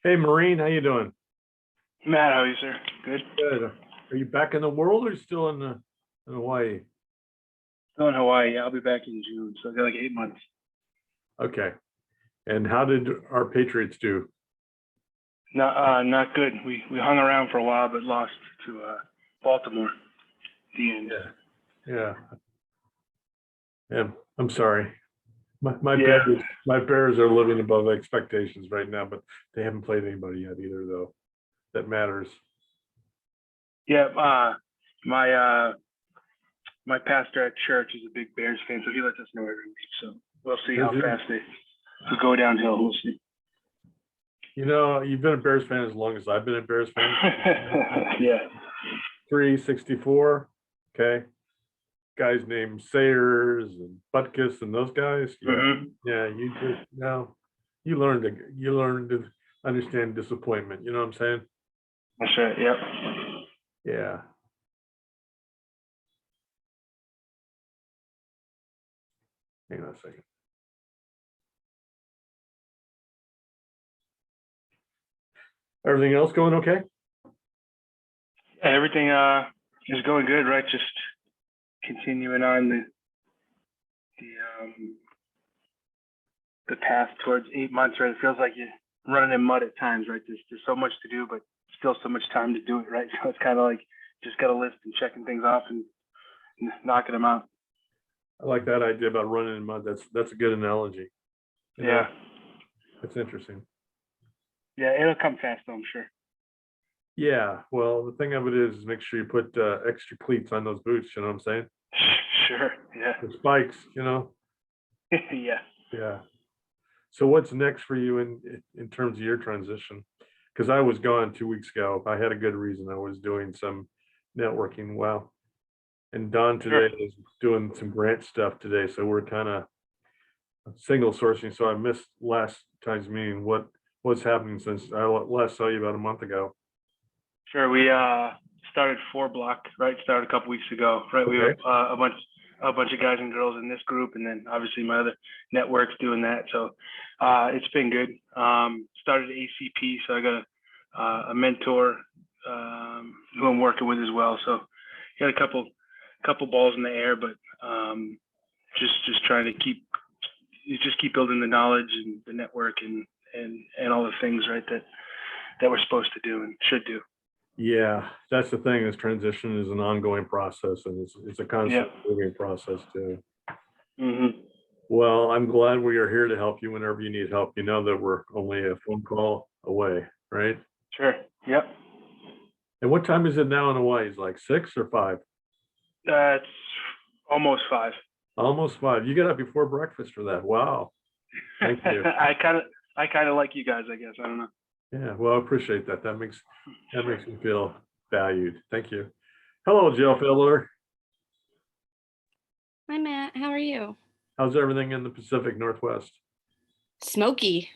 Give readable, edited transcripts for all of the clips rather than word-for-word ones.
Hey, Maureen, how you doing? Matt, how are you, sir? Good. Good. Are you back in the world or still in Hawaii? Still in Hawaii. Yeah, I'll be back in June, so I got like 8 months. Okay. And how did our Patriots do? Not good. We hung around for a while, but lost to Baltimore at the end. Yeah. Yeah. I'm sorry. My Yeah. my Bears are living above expectations right now, but they haven't played anybody yet either, though. That matters. Yeah. My pastor at church is a big Bears fan, so he lets us know every week. So we'll see how fast they go downhill. We'll see. You know, you've been a Bears fan as long as I've been a Bears fan. Yeah. 364. Okay. Guys named Sayers and Butkus and those guys. Yeah. Mm-hmm. Yeah. You learn to understand disappointment. You know what I'm saying? That's right. Yep. Yeah. Hang on a second. Everything else going okay? Everything is going good, right? Just continuing on the path towards 8 months, right? It feels like you're running in mud at times, right? There's so much to do, but still so much time to do it, right? So it's kind of like just got a list and checking things off and knocking them out. I like that idea about running in mud. That's a good analogy. You know, Yeah. It's interesting. Yeah, it'll come fast though, I'm sure. Yeah. Well, the thing of it is make sure you put extra cleats on those boots. You know what I'm saying? Sure. Yeah. The spikes, you know? Yeah. Yeah. So what's next for you in terms of your transition? Because I was gone 2 weeks ago. I had a good reason. I was doing some networking. Wow. And Don today is doing some grant stuff today. So we're kind of single sourcing. So I missed last time's meeting. What's happening since I last saw you about a month ago? Sure. We started 4 Block, right? Started a couple weeks ago, right? We have Okay. a bunch of guys and girls in this group, and then obviously my other networks doing that. So it's been good. Started ACP, so I got a mentor who I'm working with as well. So got a couple balls in the air, but just trying to keep building the knowledge and the network and all the things, right, that we're supposed to do and should do. Yeah, that's the thing. This transition is an ongoing process, and it's a constant moving process too. Mm-hmm. Well, I'm glad we are here to help you whenever you need help. You know that we're only a phone call away, right? Sure. Yep. And what time is it now in Hawaii? Is it like 6 or 5? It's almost 5. Almost 5. You got up before breakfast for that. Wow. Thank you. I kind of like you guys, I guess. I don't know. Yeah, well, I appreciate that. That makes me feel valued. Thank you. Hello, Jill Fiddler. Hi, Matt. How are you? How's everything in the Pacific Northwest? Smoky.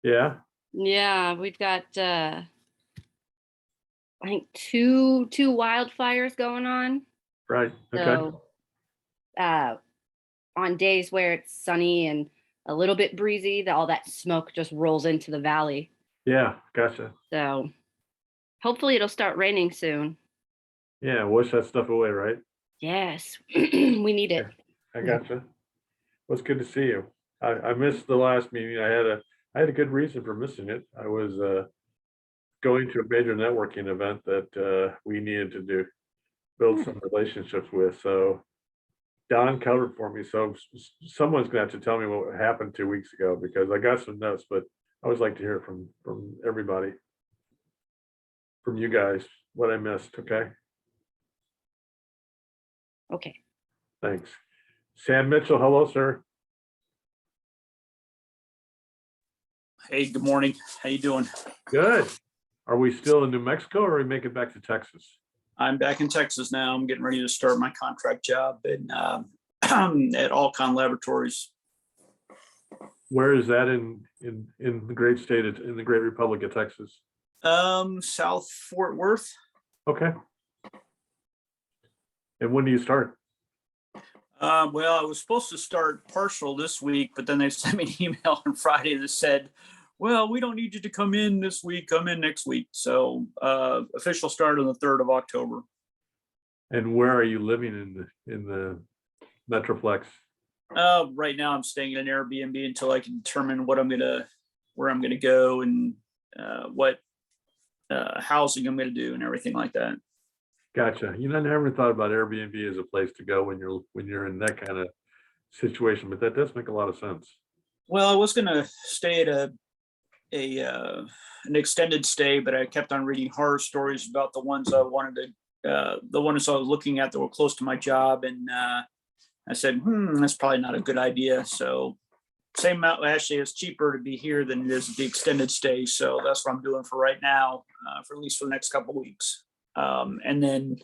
Yeah. Yeah, we've got I think two wildfires going on. Right. Okay. So on days where it's sunny and a little bit breezy, all that smoke just rolls into the valley. Yeah, gotcha. So hopefully it'll start raining soon. Yeah, wash that stuff away, right? Yes, we need it. I gotcha. Well, it's good to see you. I missed the last meeting. I had a good reason for missing it. I was going to a major networking event that we needed to build some relationships with. So Don covered for me. So someone's gonna have to tell me what happened 2 weeks ago, because I got some notes, but I always like to hear from everybody, from you guys, what I missed. Okay, Okay. thanks. Sam Mitchell, hello, sir. Hey, good morning. How you doing? Good. Are we still in New Mexico, or are we making it back to Texas? I'm back in Texas now. I'm getting ready to start my contract job at Alcon Laboratories. Where is that in the great state in the great Republic of Texas? South Fort Worth. Okay. And when do you start? Well, I was supposed to start partial this week, but then they sent me an email on Friday that said, well, we don't need you to come in this week, come in next week. So official start on the 3rd of October. And where are you living in the Metroplex? Right now I'm staying in an Airbnb until I can determine where I'm gonna go and what housing I'm gonna do and everything like that. Gotcha. You know, I never thought about Airbnb as a place to go when you're in that kind of situation, but that does make a lot of sense. Well, I was gonna stay at an extended stay, but I kept on reading horror stories about the ones I wanted to, the ones I was looking at that were close to my job, and I said, that's probably not a good idea. So same amount, actually, it's cheaper to be here than it is at the extended stay. So that's what I'm doing for right now, for at least for the next couple of weeks. And then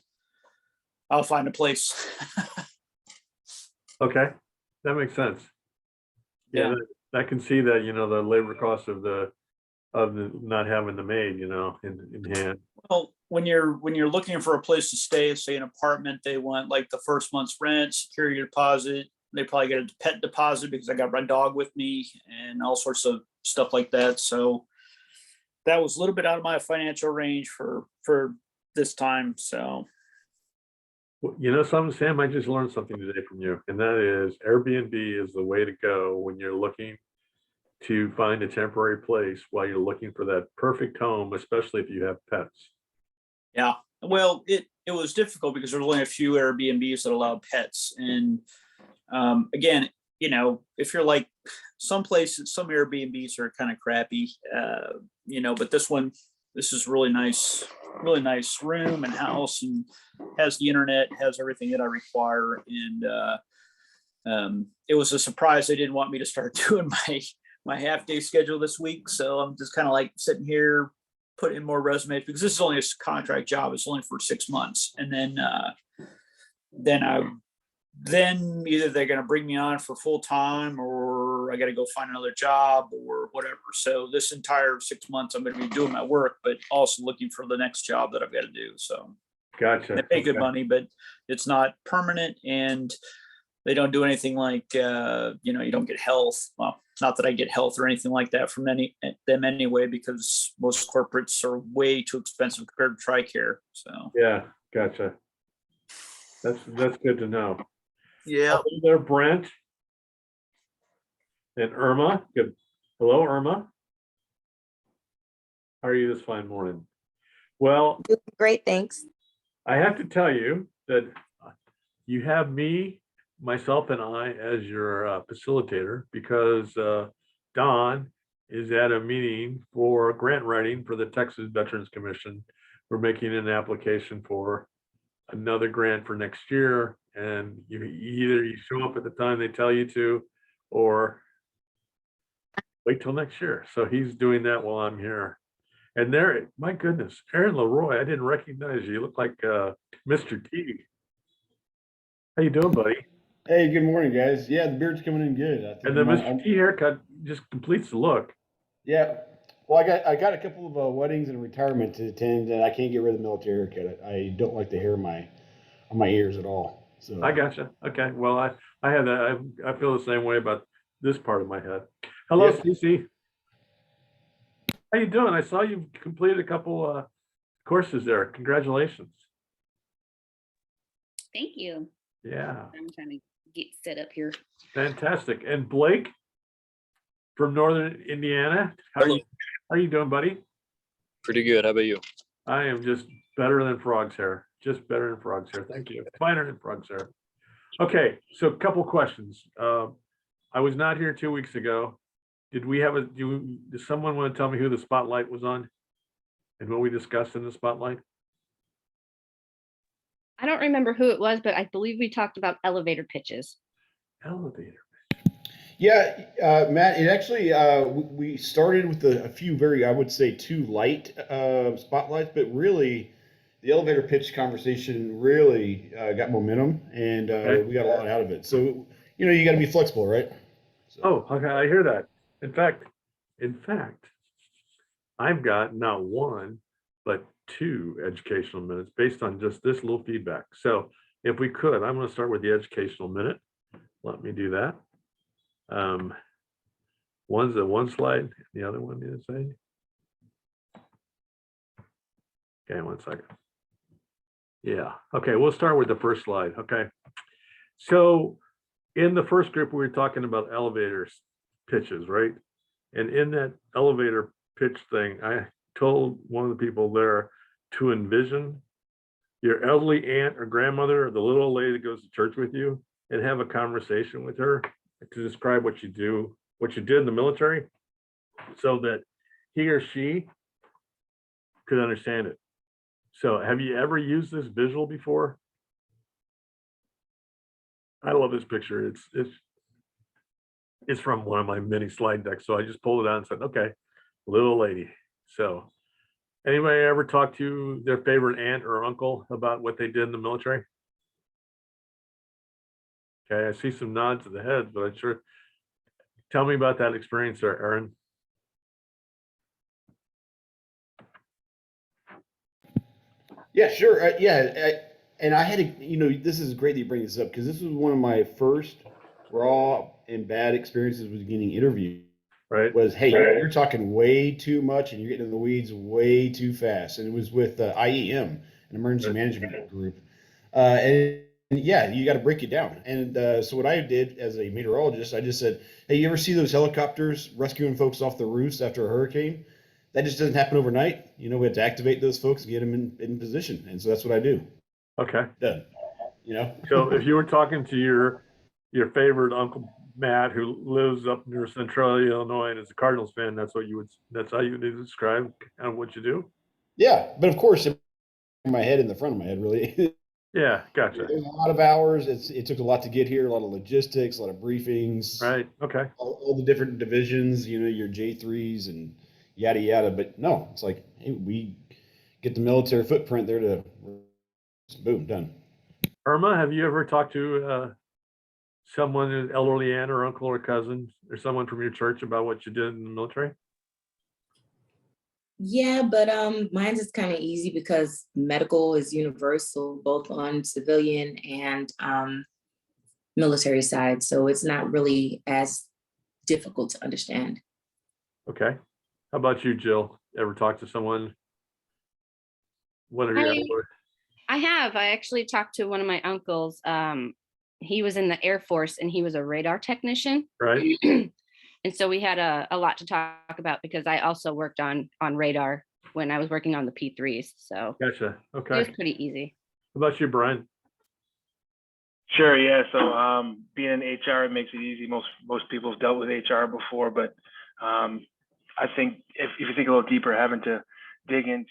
I'll find a place. Okay, that makes sense. Yeah, I can see that, the labor cost of the not having the maid, in hand. Well, when you're looking for a place to stay, say an apartment, they want like the first month's rent, security deposit. They probably get a pet deposit because I got my dog with me and all sorts of stuff like that. So that was a little bit out of my financial range for this time. So, Well, something, Sam, I just learned something today from you, and that is Airbnb is the way to go when you're looking to find a temporary place while you're looking for that perfect home, especially if you have pets. yeah, well, it was difficult because there's only a few Airbnbs that allow pets. And again, if you're like some places, some Airbnbs are kind of crappy, but this is really nice room and house, and has the internet, has everything that I require. And it was a surprise they didn't want me to start doing my half day schedule this week. So I'm just kind of like sitting here, putting in more resumes, because this is only a contract job. It's only for 6 months. And then either they're going to bring me on for full time, or I got to go find another job or whatever. So this entire 6 months I'm going to be doing my work, but also looking for the next job that I've got to do. So Gotcha. They pay good Okay. money, but it's not permanent, and they don't do anything like, you don't get health. Well, not that I get health or anything like that from them anyway, because most corporates are way too expensive compared to TRICARE. So Yeah, gotcha. That's good to know. yeah, Hello there, Brent and Irma. Good. Hello, Irma. How are you this fine morning? Well, Doing great, thanks. I have to tell you that you have me, myself, and I as your facilitator because Don is at a meeting for grant writing for the Texas Veterans Commission. We're making an application for another grant for next year, and either you show up at the time they tell you to, or wait till next year. So he's doing that while I'm here. And there, my goodness, Aaron Leroy, I didn't recognize you. You look like Mr. T. How you doing, buddy? Hey, good morning, guys. Yeah, the beard's coming in good. I think And the Mr. T haircut just completes the look. yeah. Well, I got a couple of weddings and retirement to attend, and I can't get rid of the military haircut. I don't like the hair on my ears at all. So I gotcha. Okay. Well, I have that. I feel the same way about this part of my head. Hello, Yep. Cece. How you doing? I saw you completed a couple courses there. Congratulations. Thank you. Yeah, I'm trying to get set up here. fantastic. And Blake from Northern Indiana. How are you doing, buddy? Pretty good. How about you? I am just better than frog's hair. Just better than frog's hair. Thank you. Finer than frog's hair. Okay, so a couple questions. I was not here 2 weeks ago. Did someone want to tell me who the spotlight was on? And what we discussed in the spotlight? I don't remember who it was, but I believe we talked about elevator pitches. Elevator. yeah, Matt. It actually we started with a few very, I would say, too light spotlights, but really the elevator pitch conversation really got momentum, and Okay. we got a lot out of it. So you got to be flexible, right? So. Oh, okay, I hear that. In fact, I've got not one, but 2 educational minutes based on just this little feedback. So if we could, I'm going to start with the educational minute. Let me do that. One's the one slide, the other one is okay, 1 second. Yeah, okay, we'll start with the first slide. Okay. So in the first group, we were talking about elevators pitches, right? And in that elevator pitch thing, I told one of the people there to envision your elderly aunt or grandmother, or the little old lady that goes to church with you, and have a conversation with her to describe what you did in the military, so that he or she could understand it. So have you ever used this visual before? I love this picture. It's from one of my mini slide decks. So I just pulled it out and said, okay, little lady. So anybody ever talk to their favorite aunt or uncle about what they did in the military? Okay, I see some nods of the head, but I'm sure. Tell me about that experience there, Aaron. Yeah, sure. And I had to, this is great that you bring this up because this was one of my first raw and bad experiences with getting interviewed. Right. Was, hey, you're talking way too much and you're getting in the weeds way too fast. And it was with IEM, an emergency management group. And yeah, you got to break it down. And so what I did as a meteorologist, I just said, hey, you ever see those helicopters rescuing folks off the roofs after a hurricane? That just doesn't happen overnight. We have to activate those folks and get them in position. And so that's what I do. Okay. Done. So if you were talking to your favorite Uncle Matt, who lives up near Centralia, Illinois, and is a Cardinals fan, that's how you would describe kind of what you do? Yeah, but of course, in my head, in the front of my head, really. Yeah, gotcha. There's a lot of hours. It took a lot to get here, a lot of logistics, a lot of briefings. Right. Okay. All the different divisions, your J3s and yada yada. But no, it's like, hey, we get the military footprint there to boom, done. Irma, have you ever talked to someone, an elderly aunt or uncle or cousin or someone from your church about what you did in the military? Yeah, but mine's is kind of easy because medical is universal, both on civilian and military side. So it's not really as difficult to understand. Okay. How about you, Jill? Ever talk to someone? One of your I have. I actually talked to one of my uncles. He was in the Air Force and he was a radar technician. right? And so we had a lot to talk about because I also worked on radar when I was working on the P3s. So Gotcha. it Okay. was pretty easy. How about you, Brian? Sure, yeah. So being in HR, it makes it easy. Most people have dealt with HR before, but I think if you think a little deeper, having to dig into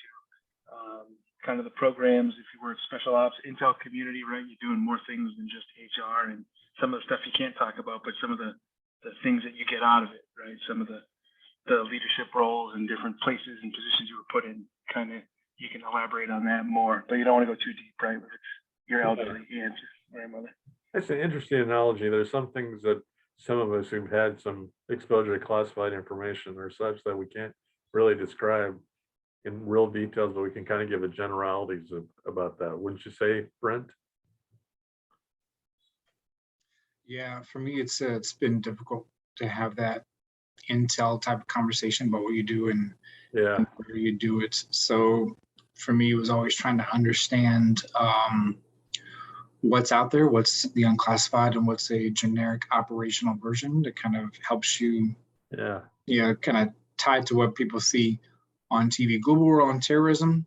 kind of the programs, if you were special ops, intel community, right? You're doing more things than just HR and some of the stuff you can't talk about, but some of the things that you get out of it, right? Some of the leadership roles and different places and positions you were put in, kind of you can elaborate on that more, but you don't want to go too deep, right? If it's your elderly aunt or grandmother. That's an interesting analogy. There's some things that some of us who've had some exposure to classified information are such that we can't really describe in real details, but we can kind of give a generalities about that. Wouldn't you say, Brent? Yeah, for me, it's been difficult to have that intel type of conversation about what you do and Yeah. where you do it. So for me, it was always trying to understand what's out there, what's the unclassified, and what's a generic operational version that kind of helps you, kind of tied to what people see on TV. Global War on Terrorism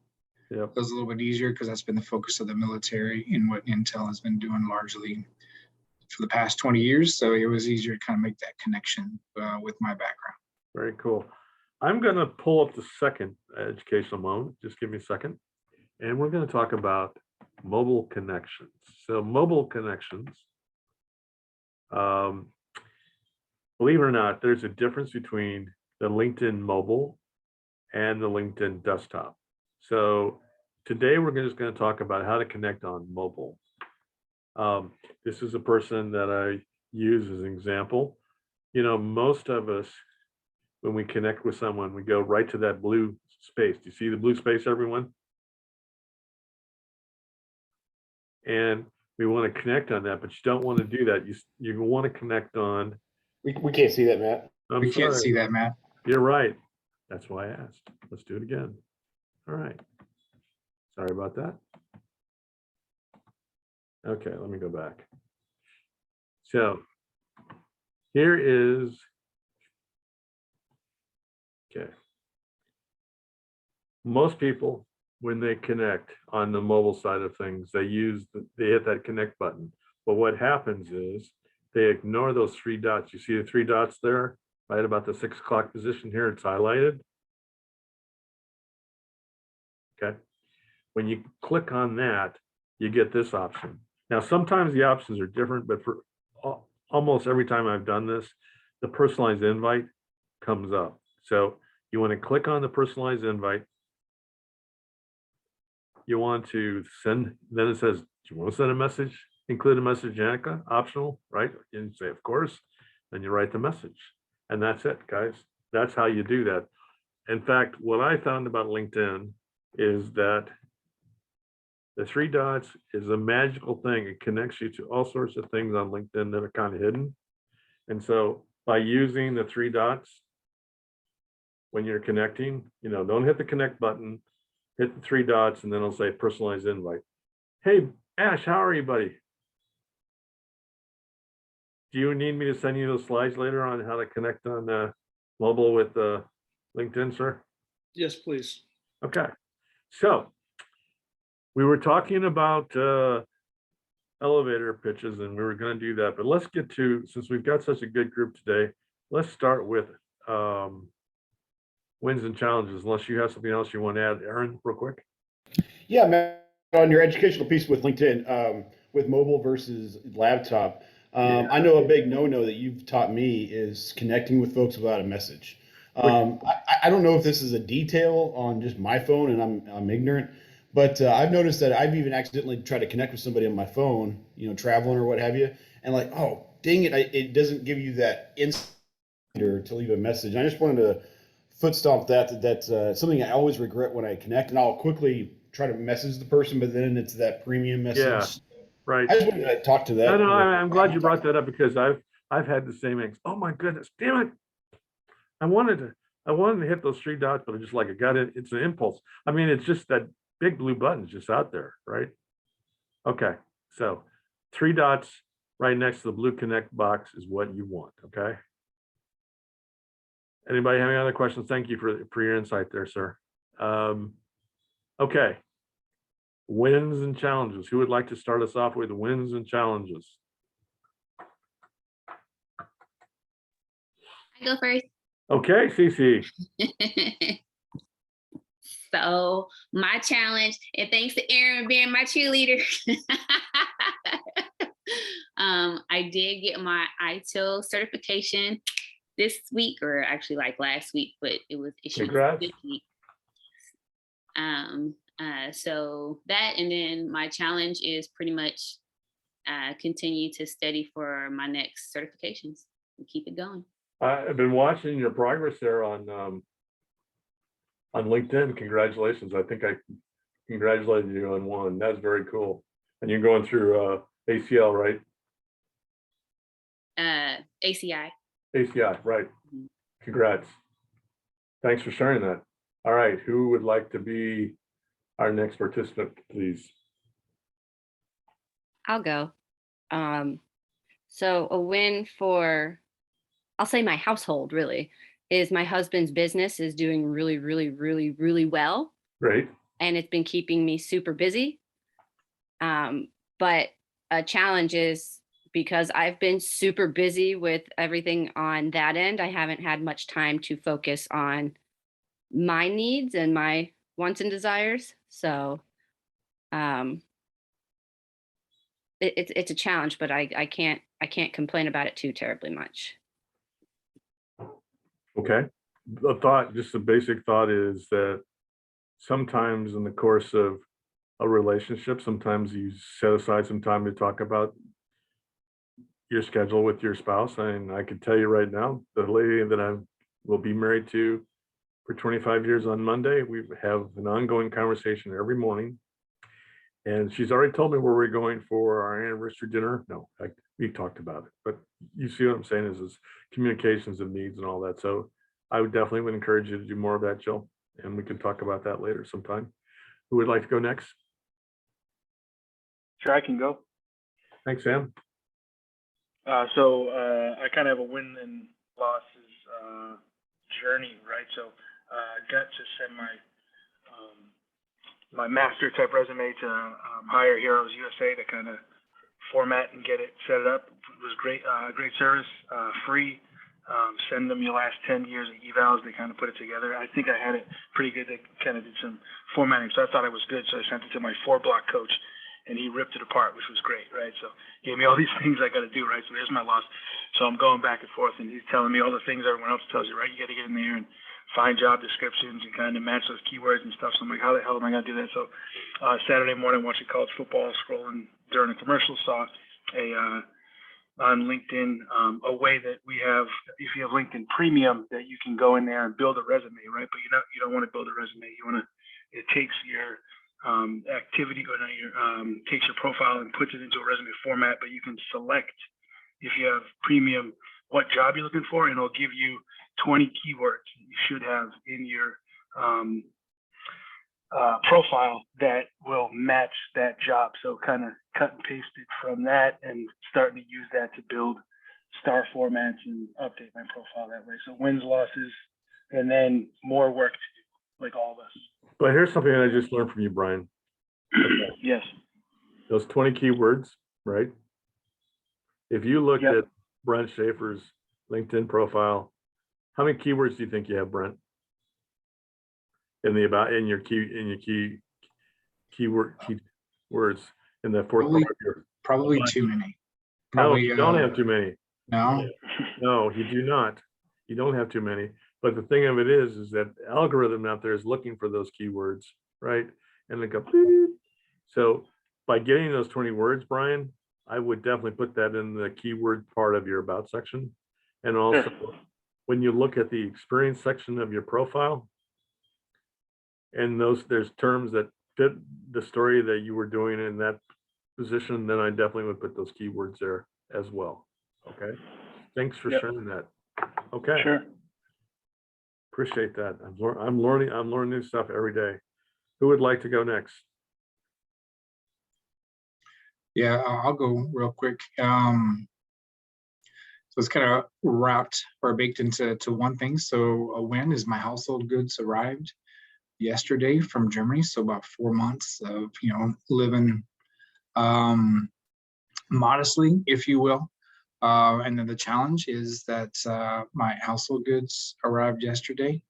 was a little bit easier because that's been the focus of the military and what Intel has been doing largely for the past 20 years. So it was easier to kind of make that connection with my background. Very cool. I'm going to pull up the second educational moment. Just give me a second. And we're going to talk about mobile connections. So mobile connections, believe it or not, there's a difference between the LinkedIn mobile and the LinkedIn desktop. So today we're just going to talk about how to connect on mobile. This is a person that I use as an example. You know, most of us, when we connect with someone, we go right to that blue space. Do you see the blue space, everyone? And we want to connect on that, but you don't want to do that. You want to connect on. We can't see that, Matt. We can't see that, Matt. You're right. That's why I asked. Let's do it again. All right. Sorry about that. Okay, let me go back. So here is, okay. Most people, when they connect on the mobile side of things, they hit that connect button. But what happens is they ignore those three dots. You see the three dots there, right about the 6 o'clock position here, it's highlighted. Okay. When you click on that, you get this option. Now, sometimes the options are different, but for almost every time I've done this, the personalized invite comes up. So you want to click on the personalized invite. You want to send, then it says, do you want to send a message? Include a message, Janica, optional, right? And you say, of course. Then you write the message. And that's it, guys. That's how you do that. In fact, what I found about LinkedIn is that the three dots is a magical thing. It connects you to all sorts of things on LinkedIn that are kind of hidden. And so by using the three dots, when you're connecting, you know, don't hit the connect button, hit the three dots, and then it'll say personalized invite. Hey, Ash, how are you, buddy? Do you need me to send you those slides later on how to connect on mobile with LinkedIn, sir? Yes, please. Okay. So we were talking about elevator pitches, and we were going to do that, but let's get to, since we've got such a good group today, let's start with wins and challenges, unless you have something else you want to add, Aaron, real quick. Yeah, Matt, on your educational piece with LinkedIn, with mobile versus laptop, I know a big no-no that you've taught me is connecting with folks without a message. I don't know if this is a detail on just my phone and I'm ignorant, but I've noticed that I've even accidentally tried to connect with somebody on my phone, you know, traveling or what have you, and like, oh, dang it, it doesn't give you that instant to leave a message. I just wanted to foot stomp that's something I always regret when I connect, and I'll quickly try to message the person, but then it's that premium message. Yeah, right. I just wanted to talk to that. No, I'm glad you brought that up because I've had the same things. Oh my goodness, damn it. I wanted to hit those 3 dots, but I just like, I got it. It's an impulse. I mean, it's just that big blue button's just out there, right? Okay, so 3 dots right next to the blue connect box is what you want, okay? Anybody have any other questions? Thank you for your insight there, sir. Okay. Wins and challenges. Who would like to start us off with wins and challenges? I go first. Okay, Cece. So my challenge, and thanks to Aaron being my cheerleader, I did get my ITIL certification this week, or actually like last week, but it was issued Congrats. this week. So that, and then my challenge is pretty much continue to study for my next certifications and keep it going. I've been watching your progress there on LinkedIn. Congratulations. I think I congratulated you on one. That's very cool. And you're going through ACL, right? ACI. ACI, right. Congrats. Thanks for sharing that. All right, who would like to be our next participant, please? I'll go. So a win for, I'll say my household really, is my husband's business is doing really, really, really, really well. Great. And it's been keeping me super busy. But a challenge is because I've been super busy with everything on that end, I haven't had much time to focus on my needs and my wants and desires. So it's a challenge, but I can't complain about it too terribly much. Okay. The thought, just a basic thought, is that sometimes in the course of a relationship, sometimes you set aside some time to talk about your schedule with your spouse. And I can tell you right now, the lady that I will be married to for 25 years on Monday, we have an ongoing conversation every morning. And she's already told me where we're going for our anniversary dinner. No, we talked about it, but you see what I'm saying is communications of needs and all that. So I would definitely encourage you to do more of that, Jill, and we can talk about that later sometime. Who would like to go next? Sure, I can go. Thanks, Sam. So I kind of have a win and losses journey, right? So I got to send my master type resume to Hire Heroes USA to kind of format and get it set up. It was great, great service, free. Send them your last 10 years of evals. They kind of put it together. I think I had it pretty good. They kind of did some formatting, so I thought it was good. So I sent it to my 4-block coach, and he ripped it apart, which was great, right? So he gave me all these things I got to do, right? So there's my loss. So I'm going back and forth, and he's telling me all the things everyone else tells you, right? You got to get in there and find job descriptions and kind of match those keywords and stuff. So I'm like, how the hell am I going to do that? So Saturday morning, watching college football, scrolling during a commercial, saw on LinkedIn a way that we have, if you have LinkedIn Premium, that you can go in there and build a resume, right? But you don't want to build a resume. You want to, it takes your activity, or your takes your profile and puts it into a resume format, but you can select, if you have Premium, what job you're looking for, and it'll give you 20 keywords you should have in your profile that will match that job. So kind of cut and paste it from that and starting to use that to build star formats and update my profile that way. So wins, losses, and then more work to do, like all of us. But here's something I just learned from you, Brian. Okay. Yes. Those 20 keywords, right? If you looked at Brent Schaefer's LinkedIn profile, how many keywords do you think you have, Brent? In your keywords in the fourth part of your, probably too many. No, you don't have too many. No, No, you do not. You don't have too many. But the thing of it is that the algorithm out there is looking for those keywords, right? And they go, beep. So by getting those 20 words, Brian, I would definitely put that in the keyword part of your about section. And also when you look at the experience section of your profile, and there's terms that fit the story that you were doing in that position, then I definitely would put those keywords there as well. Okay. Thanks for Yep. sharing that. Okay. Sure. Appreciate that. I'm learning new stuff every day. Who would like to go next? Yeah, I'll go real quick. So it's kind of wrapped or baked into one thing. So a win is my household goods arrived yesterday from Germany. So about 4 months of, living modestly, if you will. And then the challenge is that my household goods arrived yesterday,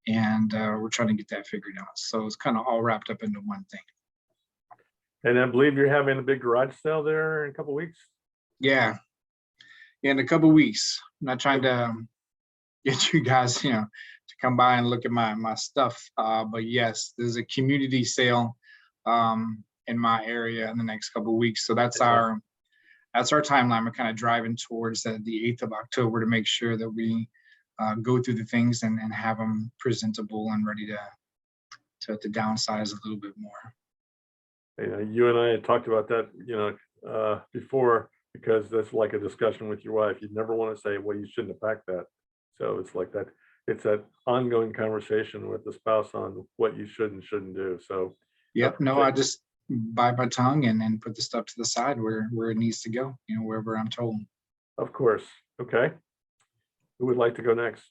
and we're trying to get that figured out. So it's kind of all wrapped up into one thing. And I believe you're having a big garage sale there in a couple of weeks. Yeah. In a couple of weeks. I'm not trying to get you guys, to come by and look at my stuff. But yes, there's a community sale in my area in the next couple of weeks. So that's our timeline. We're kind of driving towards the 8th of October to make sure that we go through the things and have them presentable and ready to downsize a little bit more. You and I had talked about that, before, because that's like a discussion with your wife. You'd never want to say, well, you shouldn't have packed that. So it's like that. It's that ongoing conversation with the spouse on what you should and shouldn't do. So. Yep. No, I just bite my tongue and put the stuff to the side where it needs to go, wherever I'm told. Of course. Okay. Who would like to go next?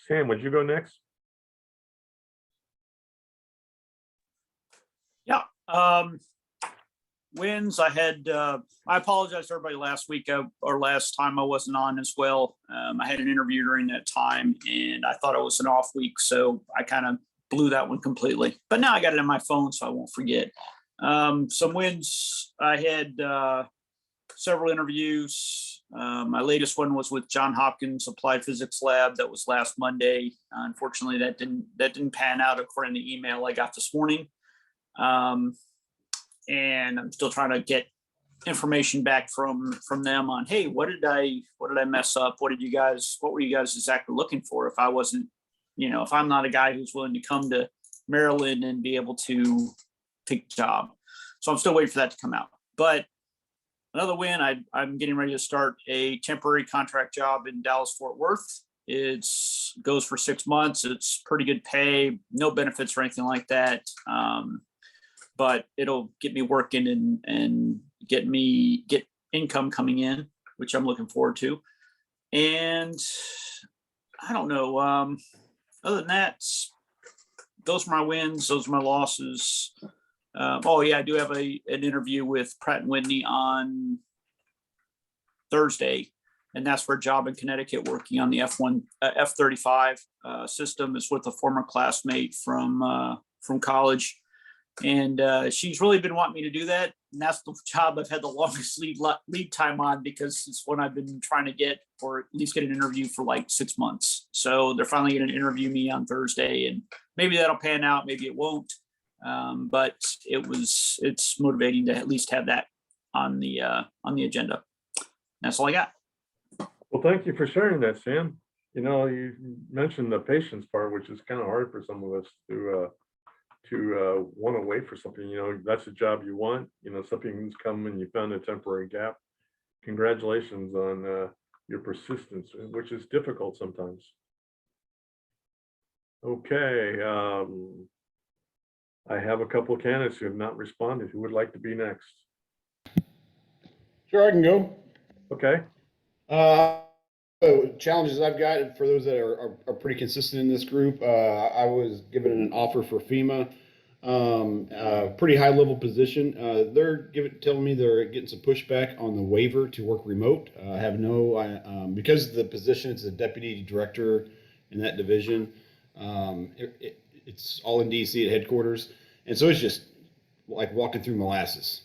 Sam, would you go next? Yeah. Wins. I apologize to everybody last week or last time I wasn't on as well. I had an interview during that time and I thought it was an off week. So I kind of blew that one completely, but now I got it in my phone so I won't forget. Some wins. I had several interviews. My latest one was with Johns Hopkins Applied Physics Lab. That was last Monday. Unfortunately, that didn't pan out according to the email I got this morning. And I'm still trying to get information back from them on, hey, what did I mess up? What were you guys exactly looking for? If I wasn't, if I'm not a guy who's willing to come to Maryland and be able to take a job. So I'm still waiting for that to come out. But another win, I'm getting ready to start a temporary contract job in Dallas, Fort Worth. It goes for 6 months. It's pretty good pay, no benefits or anything like that. But it'll get me working and get income coming in, which I'm looking forward to. And I don't know. Other than that, those are my wins. Those are my losses. I do have an interview with Pratt & Whitney on Thursday, and that's for a job in Connecticut working on the F-35 system. It's with a former classmate from college. And she's really been wanting me to do that. And that's the job I've had the longest lead time on, because it's one I've been trying to get, or at least get an interview for like 6 months. So they're finally going to interview me on Thursday, and maybe that'll pan out, maybe it won't. But it's motivating to at least have that on the agenda. That's all I got. Well, thank you for sharing that, Sam. You mentioned the patience part, which is kind of hard for some of us to want to wait for something. That's a job you want, something's come and you found a temporary gap. Congratulations on your persistence, which is difficult sometimes. Okay. I have a couple of candidates who have not responded. Who would like to be next? Sure, I can go. Okay. Challenges I've got for those that are pretty consistent in this group. I was given an offer for FEMA, pretty high level position. They're telling me they're getting some pushback on the waiver to work remote. I have because of the position, it's a deputy director in that division. It's all in DC at headquarters, and so it's just like walking through molasses.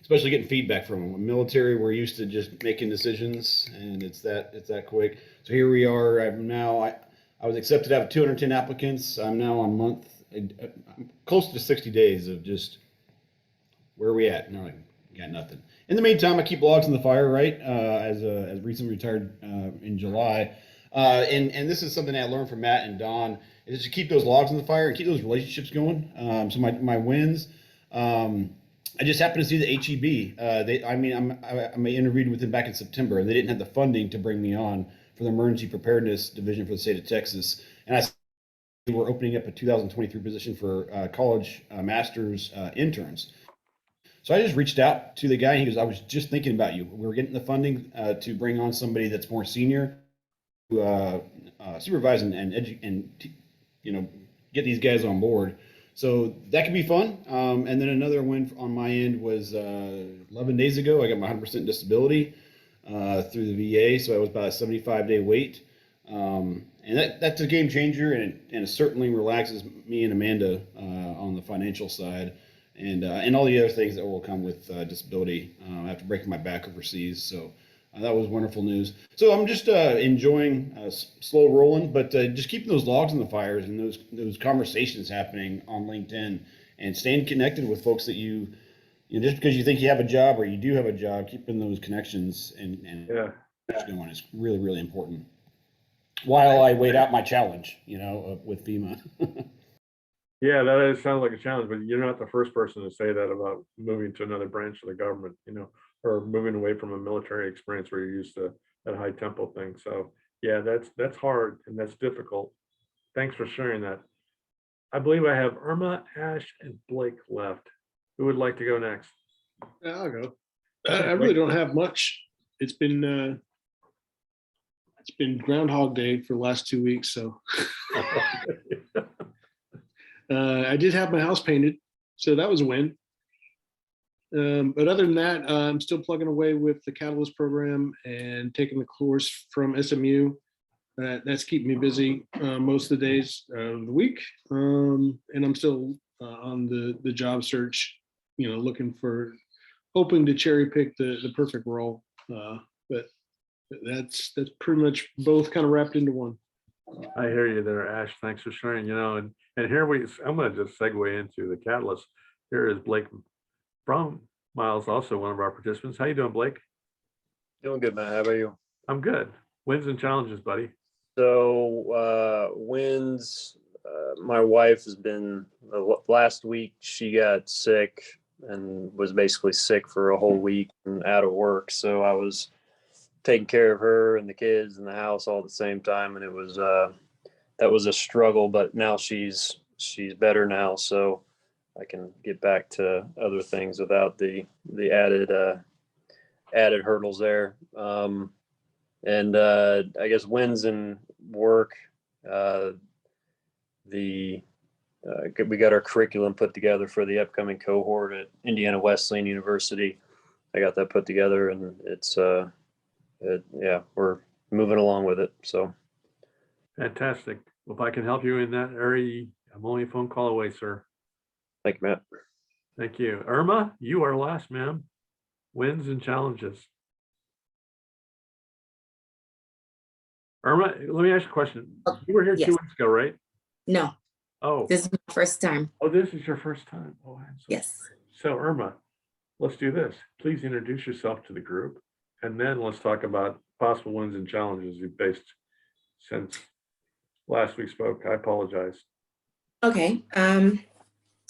Especially getting feedback from them. Military, we're used to just making decisions, and it's that quick. So here we are. I was accepted out of 210 applicants. I'm now on I'm close to 60 days of just where are we at? And they're like, got nothing. In the meantime, I keep logs in the fire, right? As recently retired in July. And this is something I learned from Matt and Don, is to keep those logs in the fire and keep those relationships going. So my wins, I just happened to see the HEB. I'm interviewed with them back in September. They didn't have the funding to bring me on for the emergency preparedness division for the state of Texas. And we're opening up a 2023 position for college master's interns. So I just reached out to the guy. And he goes, I was just thinking about you. We're getting the funding to bring on somebody that's more senior to supervise and get these guys on board. So that could be fun. And then another win on my end was 11 days ago, I got my 100% disability through the VA. So I was about a 75-day wait. And that's a game changer, and it certainly relaxes me and Amanda on the financial side, and all the other things that will come with disability after breaking my back overseas. So that was wonderful news. So I'm just enjoying slow rolling, but just keeping those logs in the fires and those conversations happening on LinkedIn, and staying connected with folks that you just because you think you have a job or you do have a job, keeping those connections and going is really, really important. While I wait out my challenge, with FEMA. Yeah, that sounds like a challenge, but you're not the first person to say that about moving to another branch of the government, or moving away from a military experience where you're used to that high tempo thing. So yeah, that's hard and that's difficult. Thanks for sharing that. I believe I have Irma, Ash, and Blake left. Who would like to go next? I'll go. I really don't have much. It's been Groundhog Day for the last 2 weeks, so I did have my house painted, so that was a win. But other than that, I'm still plugging away with the Catalyst program and taking the course from SMU. That's keeping me busy most of the days of the week, and I'm still on the job search, hoping to cherry pick the perfect role. But that's pretty much both kind of wrapped into one. I hear you there, Ash. Thanks for sharing. And here I'm going to just segue into the Catalyst. Here is Blake from Miles, also one of our participants. How you doing, Blake? Doing good, Matt. How about you? I'm good. Wins and challenges, buddy. So wins. My wife has been last week. She got sick and was basically sick for a whole week and out of work. So I was taking care of her and the kids and the house all at the same time, and it was that was a struggle. But now she's better now, so I can get back to other things without the added hurdles there. And I guess wins in work. We got our curriculum put together for the upcoming cohort at Indiana Wesleyan University. I got that put together, and it's we're moving along with it. So fantastic. Well, if I can help you in that area, I'm only a phone call away, sir. Thank you, Matt. Thank you. Irma, you are last, ma'am. Wins and challenges. Irma, let me ask you a question. You were here 2 weeks ago, right? No. Oh. This is my first time. Oh, this is your first time. Oh, yes. So Irma, let's do this. Please introduce yourself to the group, and then let's talk about possible wins and challenges you've faced since last we spoke. I apologize. Okay.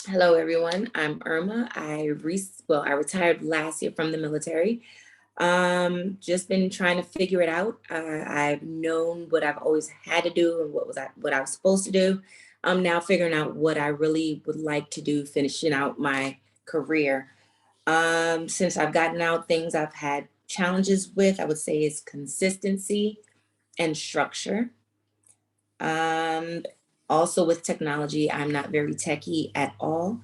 Hello, everyone. I'm Irma. I retired last year from the military. Just been trying to figure it out. I've known what I've always had to do and what I was supposed to do. I'm now figuring out what I really would like to do, finishing out my career. Since I've gotten out things I've had challenges with, I would say is consistency and structure. Also with technology, I'm not very techie at all.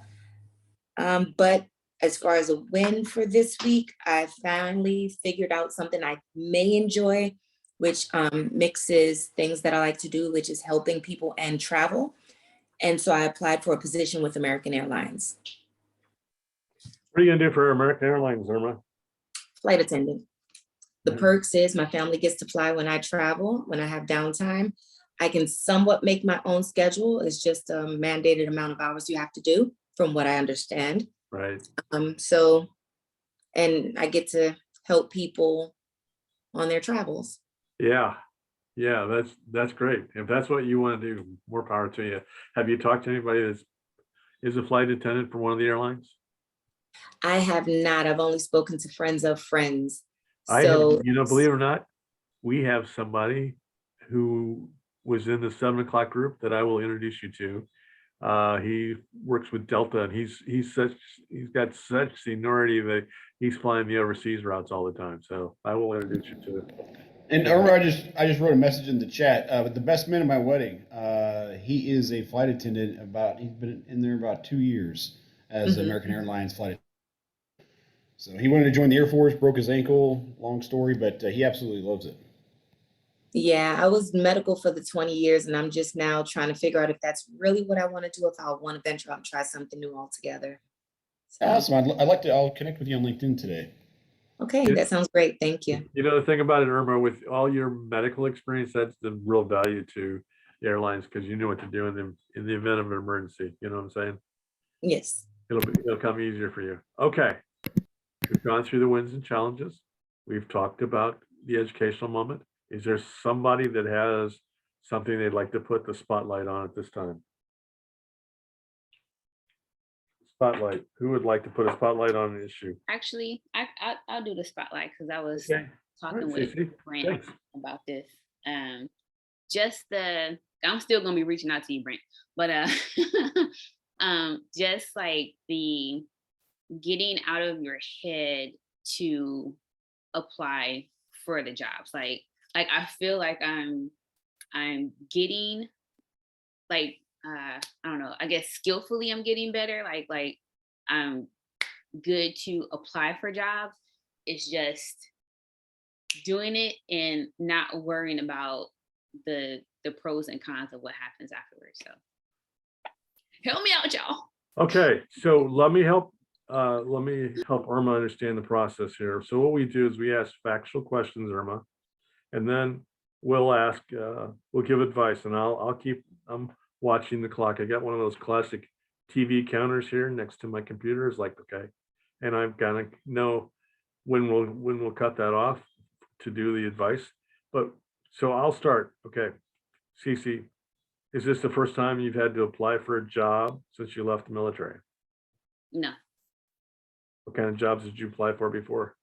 But as far as a win for this week, I finally figured out something I may enjoy, which mixes things that I like to do, which is helping people and travel. And so I applied for a position with American Airlines. What are you gonna do for American Airlines, Irma? Flight attendant. The perks is my family gets to fly when I travel, when I have downtime. I can somewhat make my own schedule. It's just a mandated amount of hours you have to do, from what I understand. Right. So, and I get to help people on their travels. Yeah. Yeah, that's great. If that's what you want to do, more power to you. Have you talked to anybody is a flight attendant for one of the airlines? I have not. I've only spoken to friends of friends. I have, So, believe it or not, we have somebody who was in the 7 o'clock group that I will introduce you to. He works with Delta, and he's got such seniority that he's flying the overseas routes all the time. So I will introduce you to. And Irma, I just wrote a message in the chat. With the best man at my wedding, he is a flight attendant. He's been in there about 2 years as American Airlines flight attendant. So he wanted to join the Air Force, broke his ankle. Long story, but he absolutely loves it. yeah, I was medical for the 20 years, and I'm just now trying to figure out if that's really what I want to do, if I want to venture out and try something new altogether. So, Awesome. I'd like to. I'll connect with you on LinkedIn today. okay, that sounds great. Thank you. You know, the thing about it, Irma, with all your medical experience, that's the real value to the airlines, because you know what to do in the event of an emergency. You know what I'm saying? Yes. It'll come easier for you. Okay. We've gone through the wins and challenges. We've talked about the educational moment. Is there somebody that has something they'd like to put the spotlight on at this time? Spotlight. Who would like to put a spotlight on an issue? Actually, I'll do the spotlight because I was Okay. talking All right, with Cece. Brent Thanks. about this. I'm still gonna be reaching out to you, Brent, but just like the getting out of your head to apply for the jobs. Like I feel like I'm getting like I don't know, I guess skillfully I'm getting better. Like I'm good to apply for jobs. It's just doing it and not worrying about the pros and cons of what happens afterwards. So help me out, y'all. Okay, so let me help Irma understand the process here. So what we do is we ask factual questions, Irma, and then we'll give advice, and I'm watching the clock. I got one of those classic TV counters here next to my computer. It's like, okay, and I've got to know when we'll cut that off to do the advice. But so I'll start. Okay, Cece, is this the first time you've had to apply for a job since you left the military? No. What kind of jobs did you apply for before?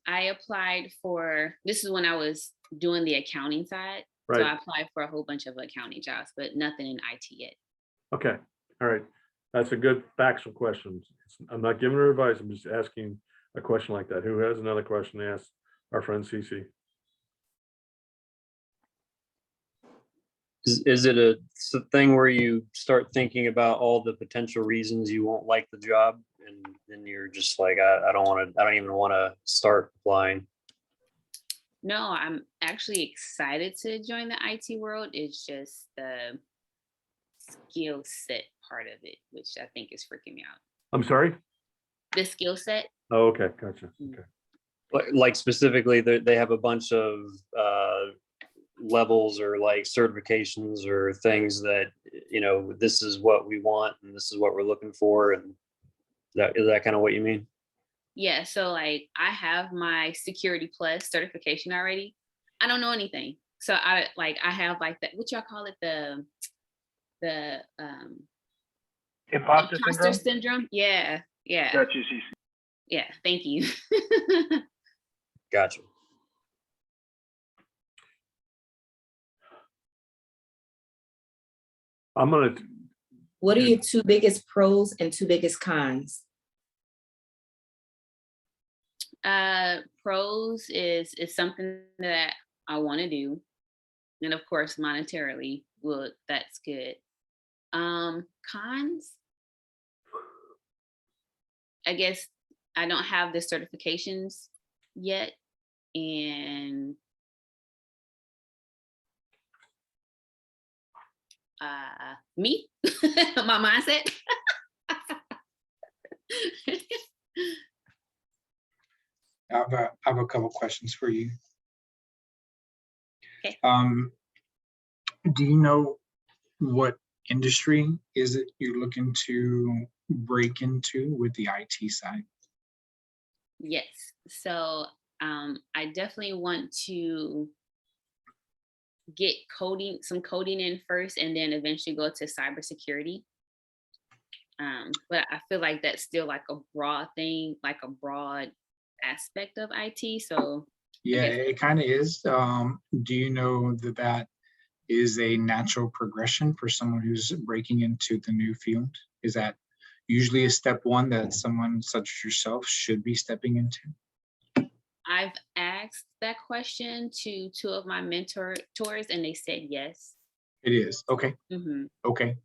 I applied for, this is when I was doing the accounting side. Right. So I applied for a whole bunch of accounting jobs, but nothing in IT yet. Okay. All right. That's a good factual question. I'm not giving her advice. I'm just asking a question like that. Who has another question to ask our friend Cece? Is it a thing where you start thinking about all the potential reasons you won't like the job, and then you're just like, I don't even want to start applying? No, I'm actually excited to join the IT world. It's just the skill set part of it, which I think is freaking me out. I'm sorry? The skill set. Oh, okay. Gotcha. Okay. Like specifically, they have a bunch of levels or like certifications or things that, you know, this is what we want and this is what we're looking for, and is that kind of what you mean? Yeah, so like I have my Security Plus certification already. I don't know anything, so I have like that, what y'all call it, the Imposter syndrome. Yeah. Got you, CC. Yeah, thank you. Gotcha. What are your two biggest pros and two biggest cons? Pros is something that I want to do, and of course monetarily, well, that's good. Cons, I guess I don't have the certifications yet, and me, my mindset. I have a couple questions for you. Okay. Do you know what industry is it you're looking to break into with the IT side? Yes. So I definitely want to get some coding in first, and then eventually go to cybersecurity. But I feel like that's still like a broad thing, like a broad aspect of IT. So Yeah, it kind of is. Do you know that that is a natural progression for someone who's breaking into the new field? Is that usually a step one that someone such as yourself should be stepping into? I've asked that question to two of my mentors, and they said yes. It is. Okay. hmm Okay.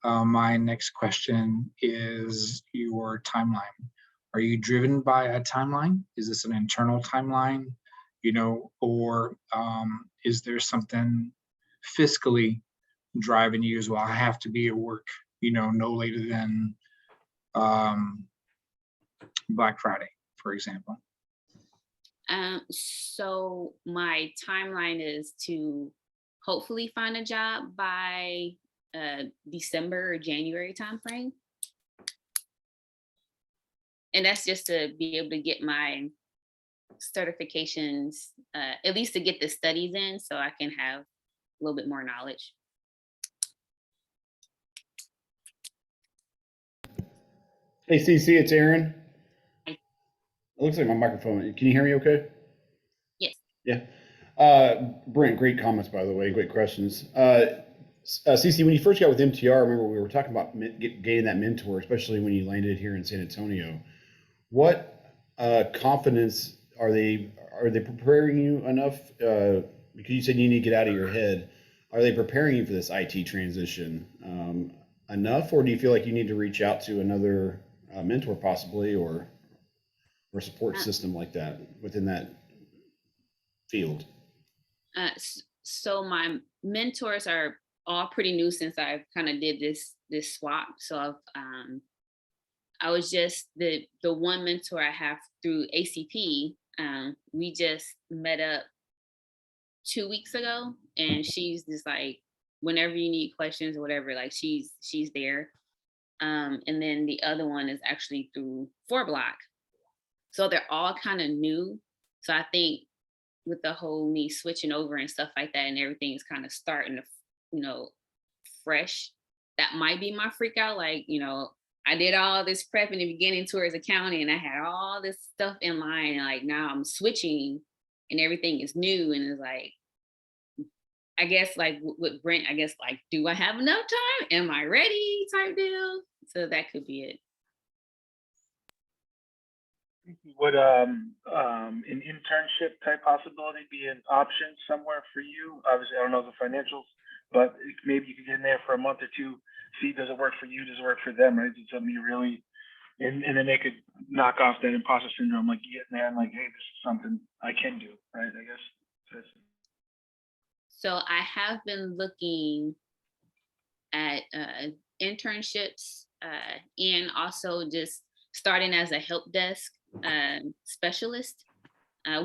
My next question is your timeline. Are you driven by a timeline? Is this an internal timeline, or is there something fiscally driving you as well? I have to be at work, no later than Black Friday, for example. So my timeline is to hopefully find a job by December or January timeframe. And that's just to be able to get my certifications, at least to get the studies in, so I can have a little bit more knowledge. Hey, CC, it's Aaron. Hi. It looks like my microphone. Can you hear me okay? Yes. Yeah. Brent, great comments, by the way. Great questions. CC, when you first got with MTR, I remember we were talking about getting that mentor, especially when you landed here in San Antonio. What confidence are they preparing you enough? Because you said you need to get out of your head. Are they preparing you for this IT transition enough, or do you feel like you need to reach out to another mentor possibly, or support system like that within that field? So my mentors are all pretty new since I've kind of did this swap. So I was just the one mentor I have through ACP. We just met up 2 weeks ago, and she's just like, whenever you need questions or whatever, like she's there. And then the other one is actually through 4Block. So they're all kind of new. So I think with the whole me switching over and stuff like that, and everything is kind of starting to, fresh, that might be my freak out. Like, I did all this prep in the beginning towards accounting, and I had all this stuff in line, and like now I'm switching and everything is new, and it's like, I guess like with Brent, I guess like, do I have enough time? Am I ready? Type deal. So that could be it. Would an internship type possibility be an option somewhere for you? Obviously, I don't know the financials, but maybe you could get in there for a month or two, see, does it work for you? Does it work for them? Right? Is it something you really, and then they could knock off that imposter syndrome, like you get in there and like, hey, this is something I can do, right? I guess. So I have been looking at internships and also just starting as a help desk specialist,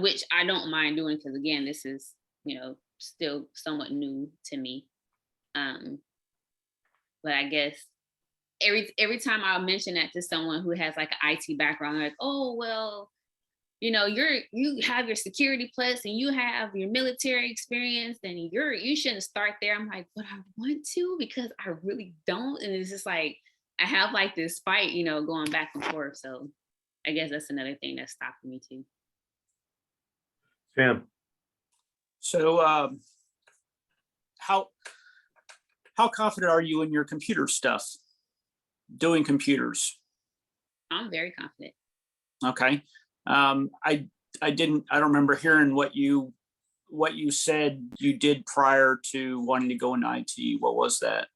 which I don't mind doing because, again, this is, still somewhat new to me. But I guess every time I'll mention that to someone who has like an IT background, they're like, oh, well, you have your security plus and you have your military experience, and you shouldn't start there. I'm like, but I want to, because I really don't. And it's just like, I have like this fight, going back and forth. So I guess that's another thing that's stopping me too. Sam. So how confident are you in your computer stuff, doing computers? I'm very confident. Okay. I don't remember hearing what you said you did prior to wanting to go into IT. What was that?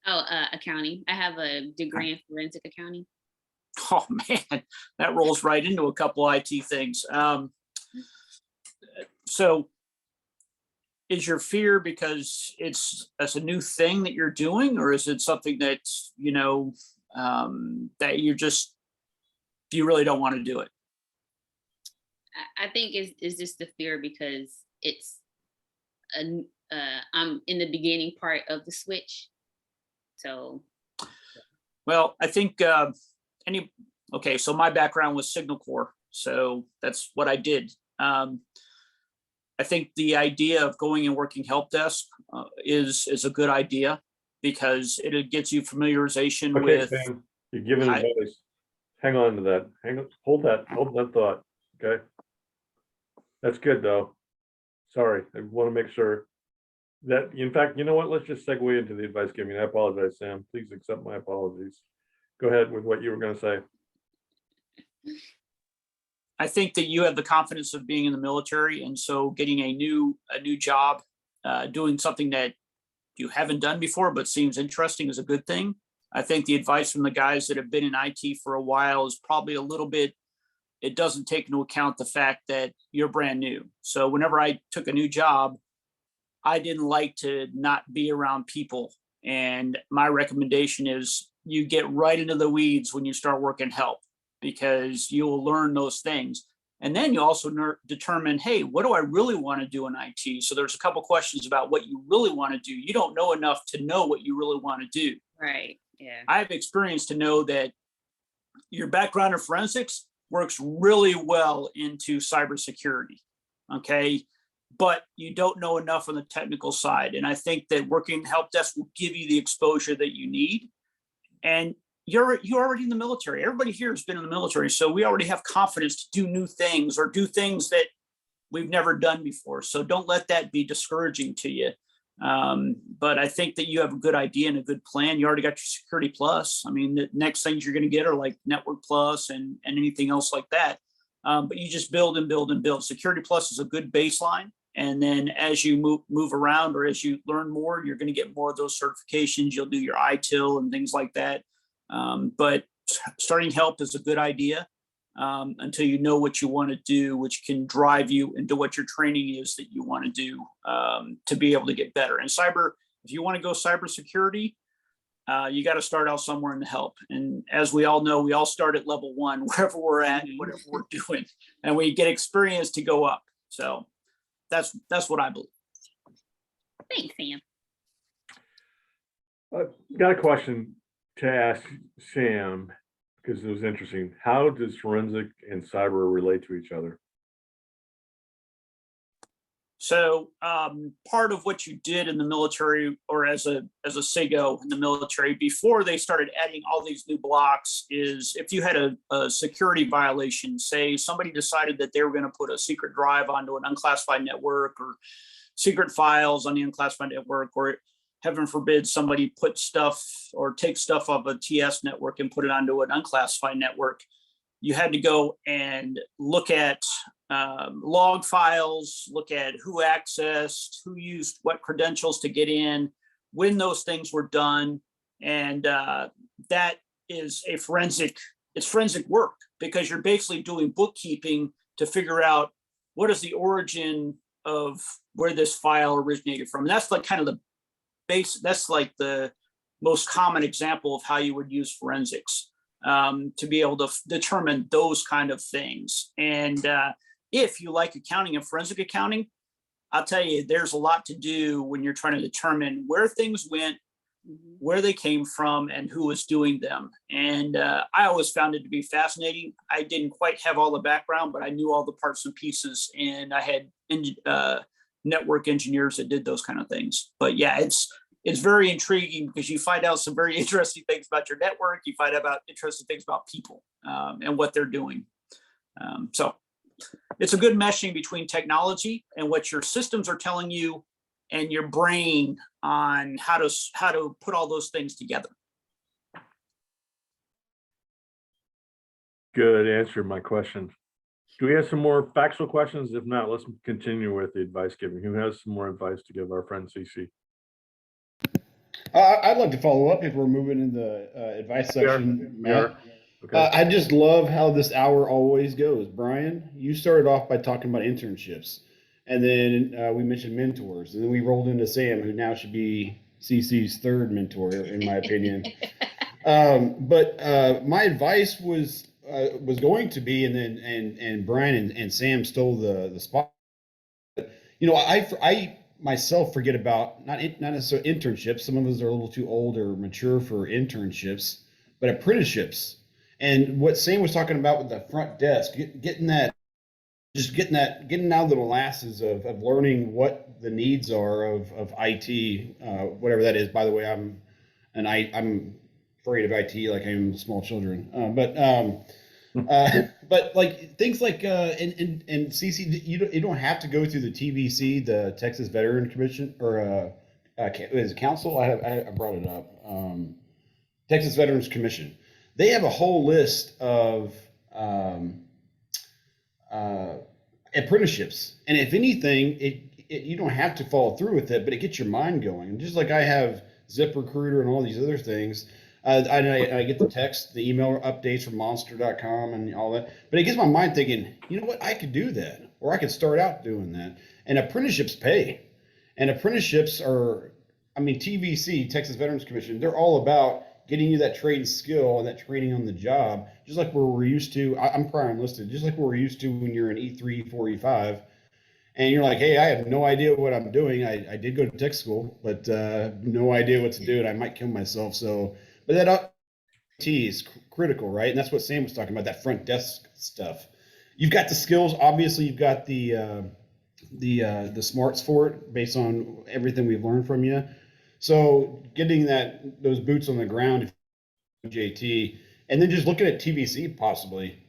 Oh, accounting. I have a degree in forensic accounting. Oh man, that rolls right into a couple IT things. So is your fear because it's a new thing that you're doing, or is it something that, that you really don't want to do it? I think it's just the fear because it's I'm in the beginning part of the switch. So Well, I think so my background was Signal Corps, so that's what I did. I think the idea of going and working help desk is a good idea because it gets you familiarization Okay, with. Sam, you're giving Hi. advice. Hang on to that. Hold that thought. Okay. That's good though. Sorry, I want to make sure that, in fact, you know what? Let's just segue into the advice giving. I apologize, Sam. Please accept my apologies. Go ahead with what you were going to say. I think that you have the confidence of being in the military, and so getting a new job, doing something that you haven't done before but seems interesting is a good thing. I think the advice from the guys that have been in IT for a while is probably a little bit. It doesn't take into account the fact that you're brand new. So whenever I took a new job, I didn't like to not be around people. And my recommendation is you get right into the weeds when you start working help, because you will learn those things. And then you also determine, hey, what do I really want to do in IT? So there's a couple questions about what you really want to do. You don't know enough to know what you really want to do. Right. Yeah. I have experience to know that your background in forensics works really well into cybersecurity. Okay. But you don't know enough on the technical side. And I think that working help desk will give you the exposure that you need. And you're already in the military. Everybody here has been in the military. So we already have confidence to do new things or do things that we've never done before. So don't let that be discouraging to you. But I think that you have a good idea and a good plan. You already got your Security Plus. I mean, the next things you're going to get are like Network Plus and anything else like that. But you just build and build and build. Security Plus is a good baseline. And then as you move around or as you learn more, you're going to get more of those certifications. You'll do your ITIL and things like that. But starting help is a good idea until you know what you want to do, which can drive you into what your training is that you want to do to be able to get better. And cyber, if you want to go cybersecurity, you got to start out somewhere in the help. And as we all know, we all start at level 1, wherever we're at, whatever we're doing, and we get experience to go up. So that's what I believe. Thanks, Sam. Got a question to ask Sam, because it was interesting. How does forensic and cyber relate to each other? So part of what you did in the military, or as a SIGO in the military, before they started adding all these new blocks, is if you had a security violation, say somebody decided that they were going to put a secret drive onto an unclassified network, or secret files on the unclassified network, or heaven forbid somebody put stuff or take stuff off a TS network and put it onto an unclassified network, you had to go and look at log files, look at who accessed, who used what credentials to get in, when those things were done. And that is it's forensic work, because you're basically doing bookkeeping to figure out what is the origin of where this file originated from. And that's like kind of the base, that's like the most common example of how you would use forensics to be able to determine those kind of things. And if you like accounting and forensic accounting, I'll tell you, there's a lot to do when you're trying to determine where things went, where they came from, and who was doing them. And I always found it to be fascinating. I didn't quite have all the background, but I knew all the parts and pieces, and I had network engineers that did those kind of things. But yeah, it's very intriguing, because you find out some very interesting things about your network. You find out about interesting things about people and what they're doing. So it's a good meshing between technology and what your systems are telling you and your brain on how to put all those things together. Good answer my question. Do we have some more factual questions? If not, let's continue with the advice giving. Who has some more advice to give our friend CC? I'd like to follow up if we're moving in the advice section, Matt. Okay. I just love how this hour always goes. Brian, you started off by talking about internships, and then we mentioned mentors, and then we rolled into Sam, who now should be CC's third mentor, in my opinion. But my advice was going to be, and then Brian and Sam stole the spot. You know, I myself forget about not necessarily internships. Some of us are a little too old or mature for internships. but apprenticeships. And what Sam was talking about with the front desk, getting out of the molasses of learning what the needs are of IT, whatever that is. By the way, I'm afraid of IT like I am small children. But like things like and CC, you don't have to go through the TVC, the Texas Veteran Commission, or is it council? I brought it up. Texas Veterans Commission. They have a whole list of apprenticeships, and if anything, you don't have to follow through with it, but it gets your mind going. And just like I have ZipRecruiter and all these other things, I get the email updates from monster.com and all that, but it gets my mind thinking, you know what, I could do that, or I could start out doing that. And apprenticeships pay, and apprenticeships are, I mean, TVC, Texas Veterans Commission, they're all about getting you that trade and skill and that training on the job, just like we're used to. I'm prior enlisted, just like we're used to when you're an E3, E4, E5, and you're like, hey, I have no idea what I'm doing. I did go to tech school, but no idea what to do, and I might kill myself. So, but that IT is critical, right? And that's what Sam was talking about, that front desk stuff. You've got the skills, obviously. You've got the smarts for it, based on everything we've learned from you. So getting those boots on the ground, JT, and then just looking at TVC possibly,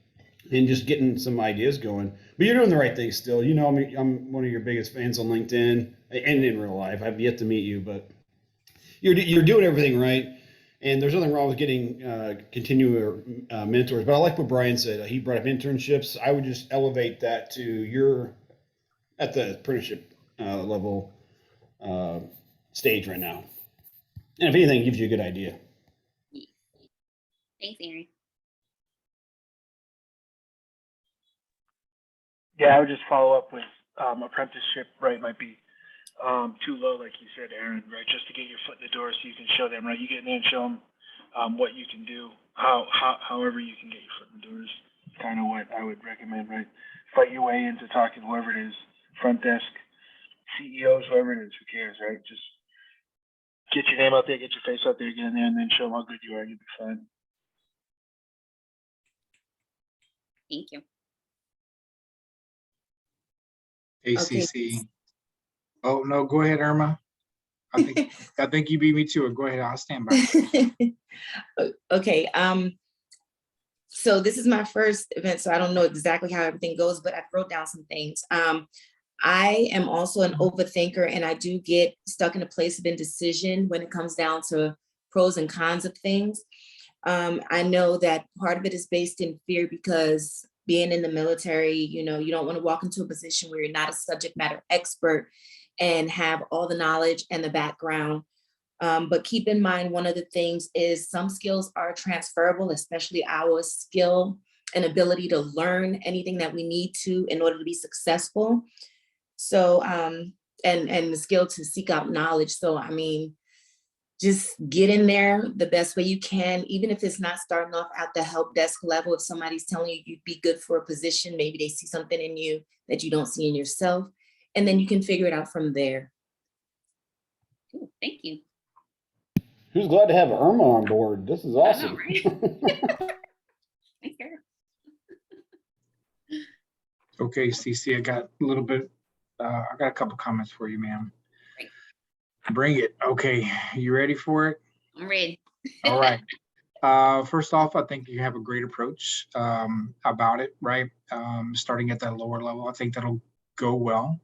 and just getting some ideas going. But you're doing the right thing still. You know, I'm one of your biggest fans on LinkedIn and in real life. I've yet to meet you, but you're doing everything right. And there's nothing wrong with getting continual mentors. But I like what Brian said. He brought up internships. I would just elevate that to at the apprenticeship level stage right now. And if anything, it gives you a good idea. Thanks, Aaron. Yeah, I would just follow up with apprenticeship, right, might be too low, like you said, Aaron, right, just to get your foot in the door so you can show them, right, you get in there and show them what you can do, however you can get your foot in the door is kind of what I would recommend, right? Fight your way into talking to whoever it is, front desk, CEOs, whoever it is, who cares, right? Just get your name out there, get your face out there, get in there, and then show them how good you are, and you'll be fine. Thank you. ACC. Oh, no, go ahead, Irma. I think you beat me to it. Go ahead, I'll stand by. Okay, so this is my first event, so I don't know exactly how everything goes, but I wrote down some things. I am also an overthinker, and I do get stuck in a place of indecision when it comes down to pros and cons of things. I know that part of it is based in fear because being in the military, you know, you don't want to walk into a position where you're not a subject matter expert and have all the knowledge and the background. But keep in mind, one of the things is some skills are transferable, especially our skill and ability to learn anything that we need to in order to be successful. So, and the skill to seek out knowledge. So, I mean, just get in there the best way you can, even if it's not starting off at the help desk level. If somebody's telling you you'd be good for a position, maybe they see something in you that you don't see in yourself, and then you can figure it out from there. Cool. Thank you. Who's glad to have Irma on board? This is awesome. I know, right? Thank you. Okay, CC, I got a couple comments for you, ma'am. Great. Bring it. Okay, you ready for it? I'm ready. All right. First off, I think you have a great approach about it, right? Starting at that lower level, I think that'll go well.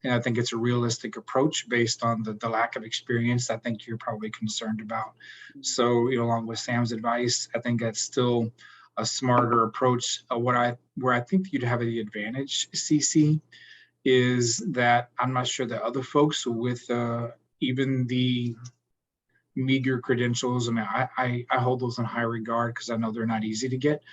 And I think it's a realistic approach based on the lack of experience I think you're probably concerned about. So, you know, along with Sam's advice, I think that's still a smarter approach. Where I think you'd have the advantage, CC, is that I'm not sure that other folks with even the meager credentials, I mean, I hold those in high regard because I know they're not easy to get,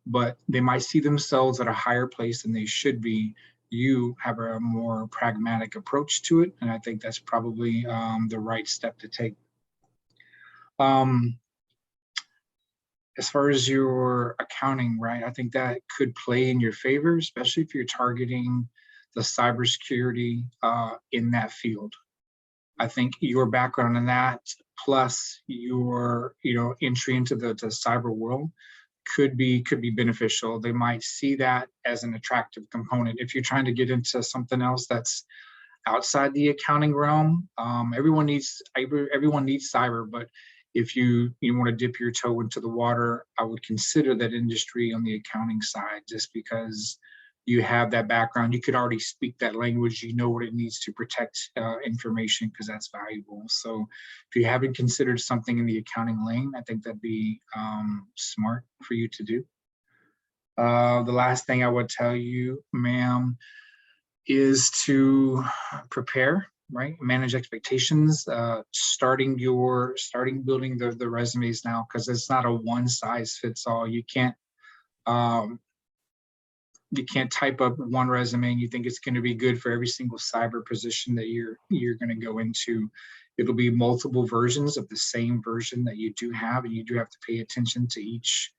but they might see themselves at a higher place than they should be. You have a more pragmatic approach to it, and I think that's probably the right step to take. As far as your accounting, right, I think that could play in your favor, especially if you're targeting the cybersecurity in that field. I think your background in that, plus your, entry into the cyber world could be beneficial. They might see that as an attractive component. If you're trying to get into something else that's outside the accounting realm, everyone needs cyber, but if you want to dip your toe into the water, I would consider that industry on the accounting side, just because you have that background. You could already speak that language. You know what it needs to protect information, because that's valuable. So if you haven't considered something in the accounting lane, I think that'd be smart for you to do. The last thing I would tell you, ma'am, is to prepare, right? Manage expectations, starting building the resumes now, because it's not a one size fits all. You can't type up one resume and you think it's going to be good for every single cyber position that you're going to go into. It'll be multiple versions of the same version that you do have, and you do have to pay attention to each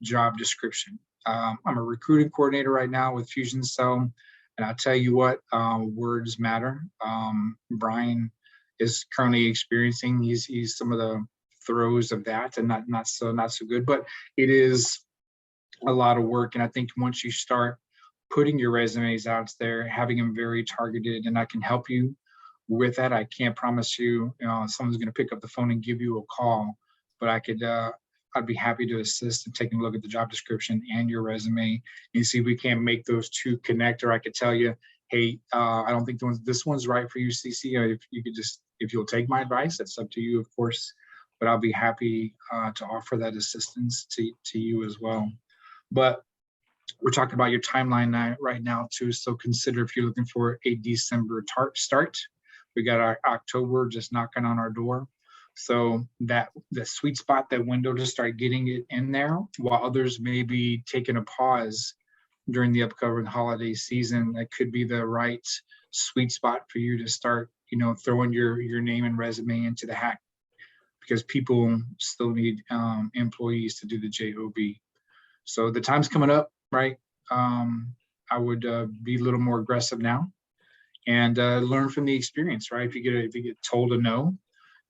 job description. I'm a recruiting coordinator right now with Fusion Cell, and I'll tell you what, words matter. Brian is currently experiencing he's some of the throes of that, and not so good, but it is a lot of work. And I think once you start putting your resumes out there, having them very targeted, and I can help you with that. I can't promise you, someone's going to pick up the phone and give you a call, but I'd be happy to assist in taking a look at the job description and your resume and see if we can make those two connect. Or I could tell you, hey, I don't think this one's right for you, CC. Or if you'll take my advice, that's up to you, of course. But I'll be happy to offer that assistance to you as well. But we're talking about your timeline right now too. So consider if you're looking for a December start. We got our October just knocking on our door. So that the sweet spot, that window to start getting it in there, while others may be taking a pause during the upcoming holiday season, that could be the right sweet spot for you to start, throwing your name and resume into the hat, because people still need employees to do the job. So the time's coming up, right? I would be a little more aggressive now and learn from the experience, right? If you get told a no,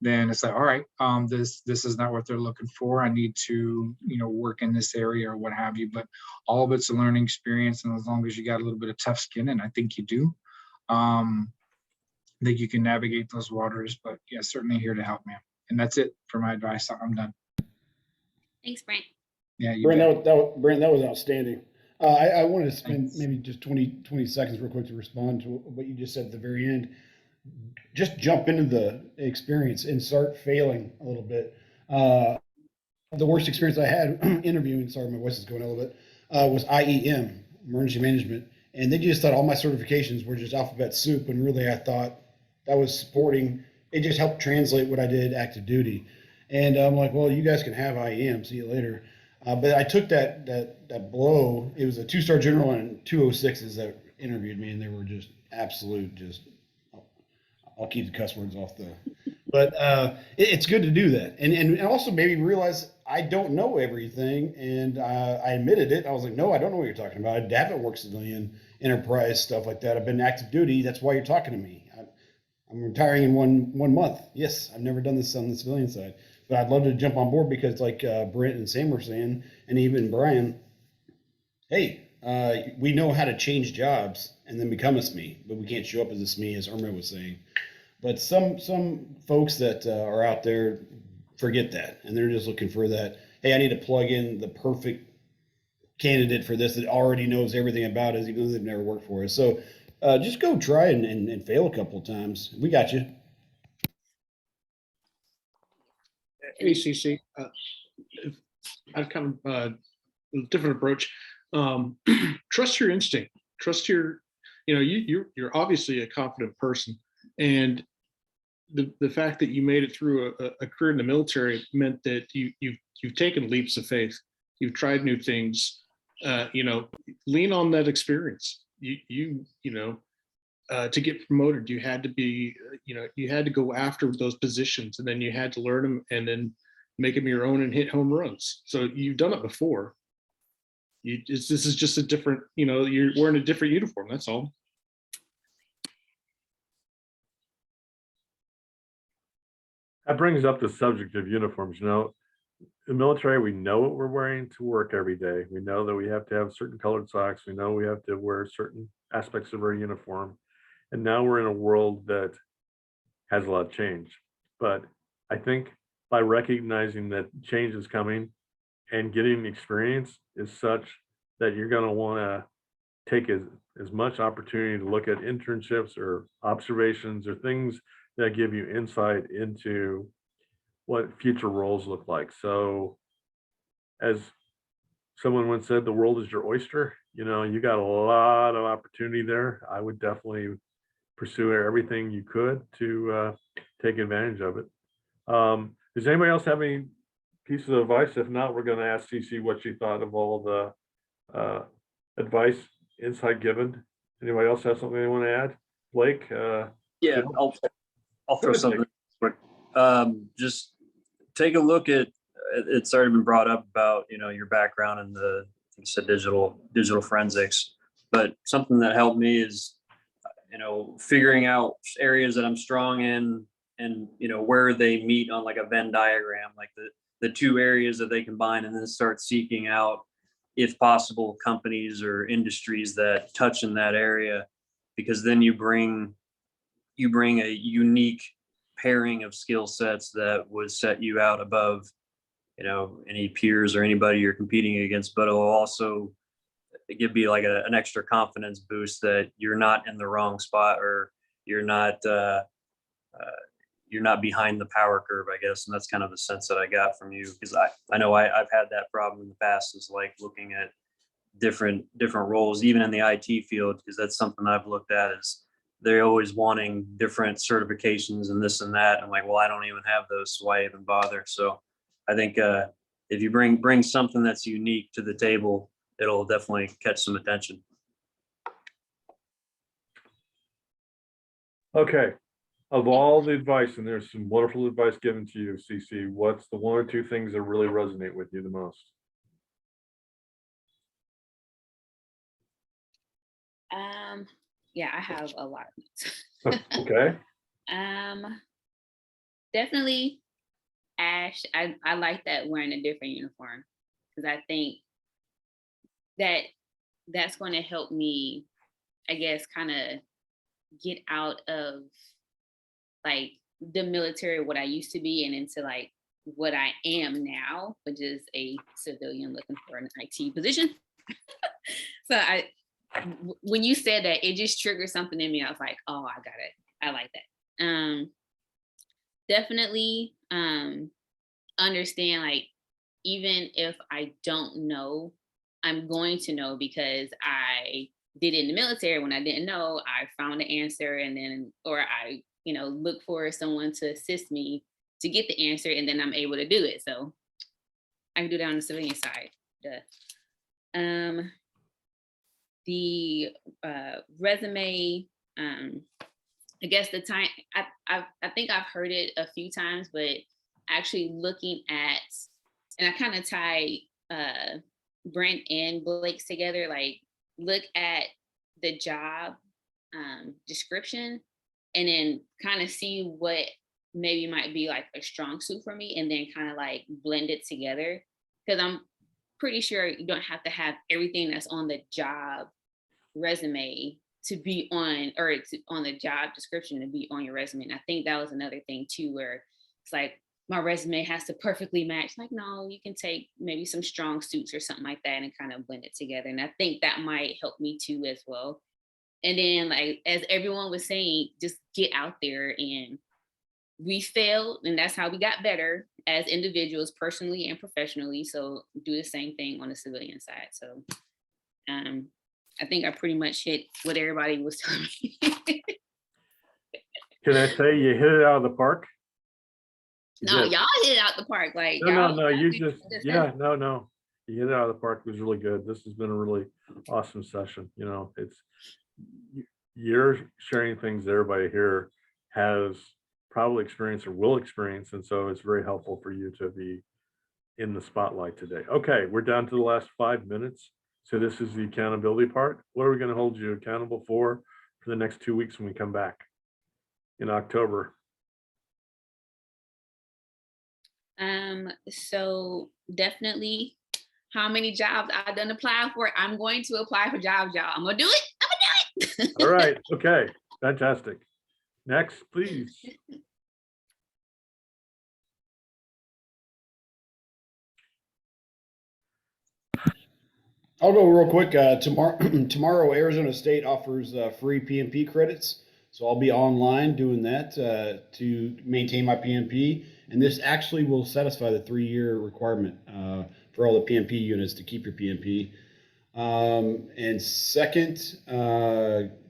then it's like, all right, this is not what they're looking for. I need to, work in this area or what have you. But all of it's a learning experience, and as long as you got a little bit of tough skin, and I think you do, I think you can navigate those waters. But yeah, certainly here to help, man. And that's it for my advice. I'm done. Thanks, Brent. Yeah, Brent, that was outstanding. I wanted to spend maybe just 20 seconds real quick to respond to what you just said at the very end. Just jump into the experience and start failing a little bit. The worst experience I had interviewing, sorry, my voice is going a little bit, was IEM, emergency management. And they just thought all my certifications were just alphabet soup. And really, I thought that was supporting, it just helped translate what I did active duty. And I'm like, well, you guys can have IEM, see you later. But I took that blow. It was a 2-star general and 206s that interviewed me, and they were just absolute, I'll keep the cuss words off though. But it's good to do that. And also maybe realize I don't know everything. And I admitted it. I was like, no, I don't know what you're talking about. I haven't worked civilian, enterprise, stuff like that. I've been active duty. That's why you're talking to me. I'm retiring in one month. Yes, I've never done this on the civilian side. But I'd love to jump on board, because like Brent and Sam were saying, and even Brian, hey, we know how to change jobs and then become a SME, but we can't show up as a SME, as Irma was saying. But some folks that are out there forget that, and they're just looking for that, hey, I need to plug in the perfect candidate for this that already knows everything about us, even though they've never worked for us. So just go try and fail a couple of times. We got you. ACC, I've kind of a different approach. Trust your instinct. Trust your, you're obviously a confident person, and the fact that you made it through a career in the military meant that you've taken leaps of faith. You've tried new things. Lean on that experience. To get promoted, you had to be, you had to go after those positions, and then you had to learn them and then make them your own and hit home runs. So you've done it before. This is just a different, you're wearing a different uniform. That's all. That brings up the subject of uniforms. You know, the military, we know what we're wearing to work every day. We know that we have to have certain colored socks. We know we have to wear certain aspects of our uniform. And now we're in a world that has a lot of change. But I think by recognizing that change is coming and getting experience is such that you're going to want to take as much opportunity to look at internships or observations or things that give you insight into what future roles look like. So as someone once said, the world is your oyster. You know, you got a lot of opportunity there. I would definitely pursue everything you could to take advantage of it. Does anybody else have any pieces of advice? If not, we're going to ask Cece what she thought of all the advice, insight given. Anybody else have something they want to add? Blake? Yeah, Phil? I'll throw something quick. Just take a look at, it's already been brought up about, you know, your background in the, you said digital forensics, but something that helped me is, you know, figuring out areas that I'm strong in and, you know, where they meet on like a Venn diagram, like the two areas that they combine, and then start seeking out, if possible, companies or industries that touch in that area, because then you bring a unique pairing of skill sets that would set you out above, you know, any peers or anybody you're competing against, but it'll also give you like an extra confidence boost that you're not in the wrong spot, or you're not behind the power curve, I guess. And that's kind of the sense that I got from you, because I know I've had that problem in the past, is like looking at different roles, even in the IT field, because that's something I've looked at, is they're always wanting different certifications and this and that. I'm like, well, I don't even have those, so why even bother? So I think if you bring something that's unique to the table, it'll definitely catch some attention. Okay. Of all the advice, and there's some wonderful advice given to you, Cece, what's the one or two things that really resonate with you the most? Yeah, I have a lot. Okay. Definitely Ash. I like that wearing a different uniform, because I think that's going to help me, I guess, kind of get out of like the military, what I used to be, and into like what I am now, which is a civilian looking for an IT position. So when you said that, it just triggered something in me. I was like, oh, I got it. I like that. Definitely understand, like, even if I don't know, I'm going to know, because I did it in the military. When I didn't know, I found the answer, and then, or I, you know, look for someone to assist me to get the answer, and then I'm able to do it. So I can do that on the civilian side. The resume, I guess the time, I think I've heard it a few times, but actually looking at, and I kind of tie Brent and Blake's together, like look at the job description, and then kind of see what maybe might be like a strong suit for me, and then kind of like blend it together. Because I'm pretty sure you don't have to have everything that's on the job resume to be on, or on the job description to be on your resume. And I think that was another thing too, where it's like my resume has to perfectly match. Like, no, you can take maybe some strong suits or something like that and kind of blend it together. And I think that might help me too as well. And then, like, as everyone was saying, just get out there. And we failed, and that's how we got better as individuals, personally and professionally. So do the same thing on the civilian side. So I think I pretty much hit what everybody was telling me. Can I say you hit it out of the park? No, y'all hit it out the park. Like, no, you just, yeah, no. You hit it out of the park. It was really good. This has been a really awesome session. You know, you're sharing things that everybody here has probably experienced or will experience. And so it's very helpful for you to be in the spotlight today. Okay, we're down to the last 5 minutes. So this is the accountability part. What are we going to hold you accountable for the next 2 weeks when we come back in October? So definitely how many jobs I done apply for. I'm going to apply for jobs, y'all. I'm gonna do it. I'm gonna do it. All right. Okay. Fantastic. Next, please. I'll go real quick. Tomorrow, Arizona State offers free PMP credits. So I'll be online doing that to maintain my PMP. And this actually will satisfy the 3-year requirement for all the PMP units to keep your PMP. And second,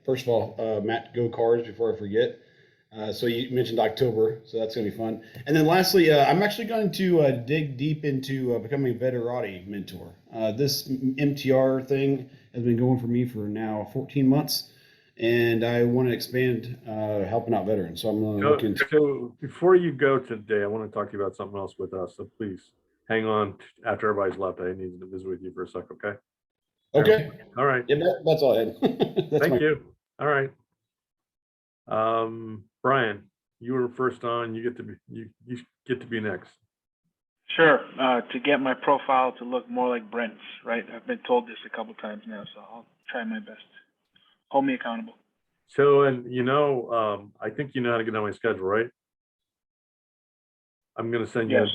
first of all, Matt, go Cards before I forget. So you mentioned October, so that's going to be fun. And then lastly, I'm actually going to dig deep into becoming a veterati mentor. This MTR thing has been going for me for now 14 months, and I want to expand helping out veterans. So I'm going to look into. So before you go today, I want to talk to you about something else with us. So please hang on after everybody's left. I need to visit with you for a sec, okay? Okay. All right. Yeah, that's all I had. Thank you. All right. Brian, you were first on. You get to be next. Sure. To get my profile to look more like Brent's, right? I've been told this a couple times now, so I'll try my best. Hold me accountable. So, and I think you know how to get on my schedule, right? I'm going to send you. Yes.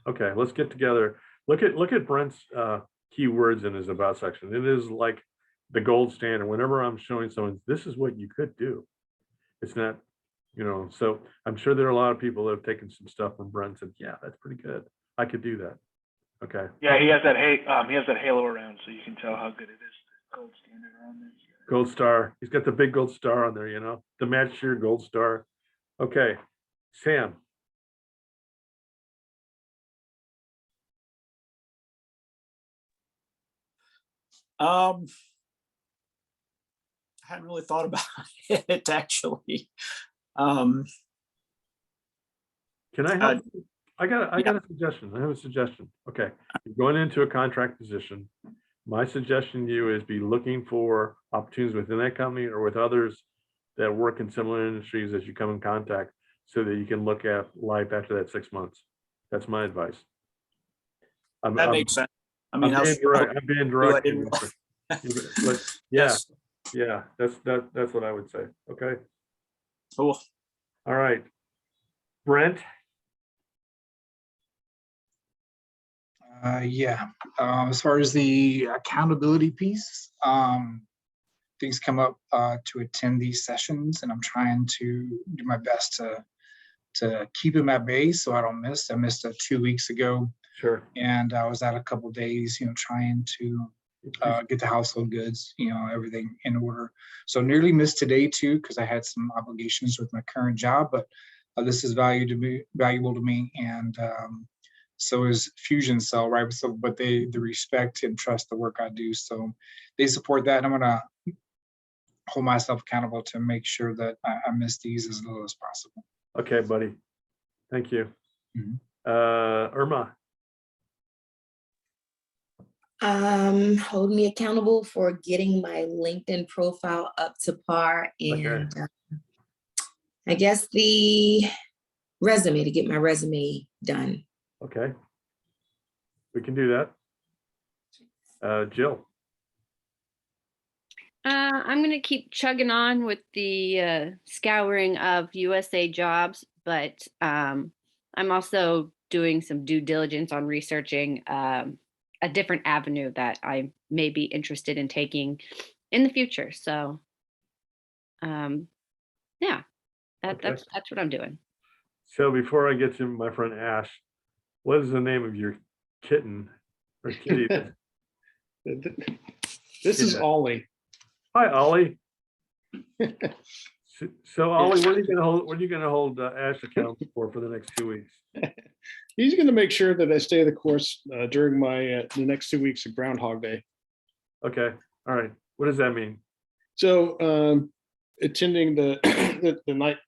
Okay, let's get together. Look at Brent's keywords in his about section. It is like the gold standard. Whenever I'm showing someone, this is what you could do. It's not, so I'm sure there are a lot of people that have taken some stuff from Brent and said, yeah, that's pretty good. I could do that. Okay. Yeah, he has that halo around, so you can tell how good it is. Gold standard around there. Gold star. He's got the big gold star on there, the match your gold star. Okay, Sam. I hadn't really thought about it actually. Can I help? I got a suggestion. I have a suggestion. Okay, you're going into a contract position. My suggestion to you is be looking for opportunities within that company or with others that work in similar industries as you come in contact, so that you can look at life after that 6 months. That's my advice. That makes sense. I mean, I'm being direct. But yeah, Yes. yeah, that's what I would say. Okay. Cool. All right, Brent. As far as the accountability piece, things come up to attend these sessions, and I'm trying to do my best to keep them at bay so I don't miss. I missed 2 weeks ago. Sure. And I was out a couple of days, trying to get the household goods, everything in order. So nearly missed today too, because I had some obligations with my current job, but this is valuable to me. And so is Fusion Cell, right? So, but they respect and trust the work I do. So they support that. And I'm going to hold myself accountable to make sure that I miss these as little as possible. Okay, buddy. Thank you. Mm-hmm. Irma. Hold me accountable for getting my LinkedIn profile up to par, and I guess the resume, to get my resume done. Okay, we can do that. Jill. I'm going to keep chugging on with the scouring of USA jobs, but I'm also doing some due diligence on researching a different avenue that I may be interested in taking in the future. So yeah, that's what I'm doing. So before I get to my friend Ash, what is the name of your kitten or kitty? This is Ollie. Hi, Ollie. So Ollie, what are you going to hold Ash accountable for the next 2 weeks? He's going to make sure that I stay the course during my the next 2 weeks of Groundhog Day. Okay. All right. What does that mean? So attending the night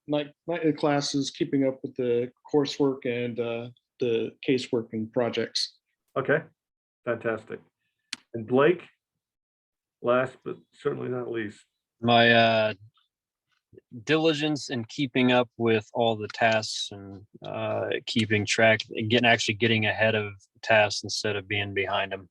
classes, keeping up with the coursework and the casework and projects. Okay. Fantastic. And Blake, last but certainly not least. My diligence in keeping up with all the tasks and keeping track and getting ahead of tasks instead of being behind them.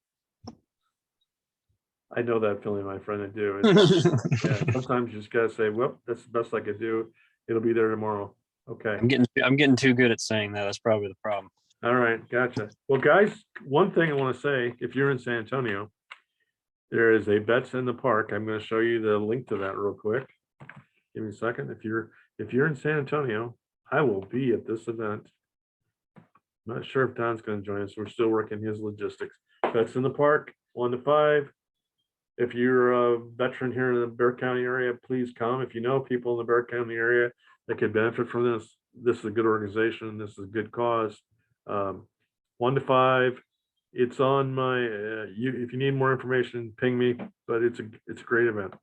I know that feeling, my friend. I do. It's, yeah, sometimes you just gotta say, well, that's the best I could do. It'll be there tomorrow. Okay. I'm getting too good at saying that. That's probably the problem. All right, gotcha. Well, guys, one thing I want to say, if you're in San Antonio, there is a Bets in the Park. I'm going to show you the link to that real quick. Give me a second. If you're in San Antonio, I will be at this event. I'm not sure if Don's going to join us. We're still working his logistics. Bets in the Park, 1 to 5. If you're a veteran here in the Bexar County area, please come. If you know people in the Bexar County area that could benefit from this is a good organization. This is a good cause. 1 to 5. It's on my. If you need more information, ping me. But it's a great event.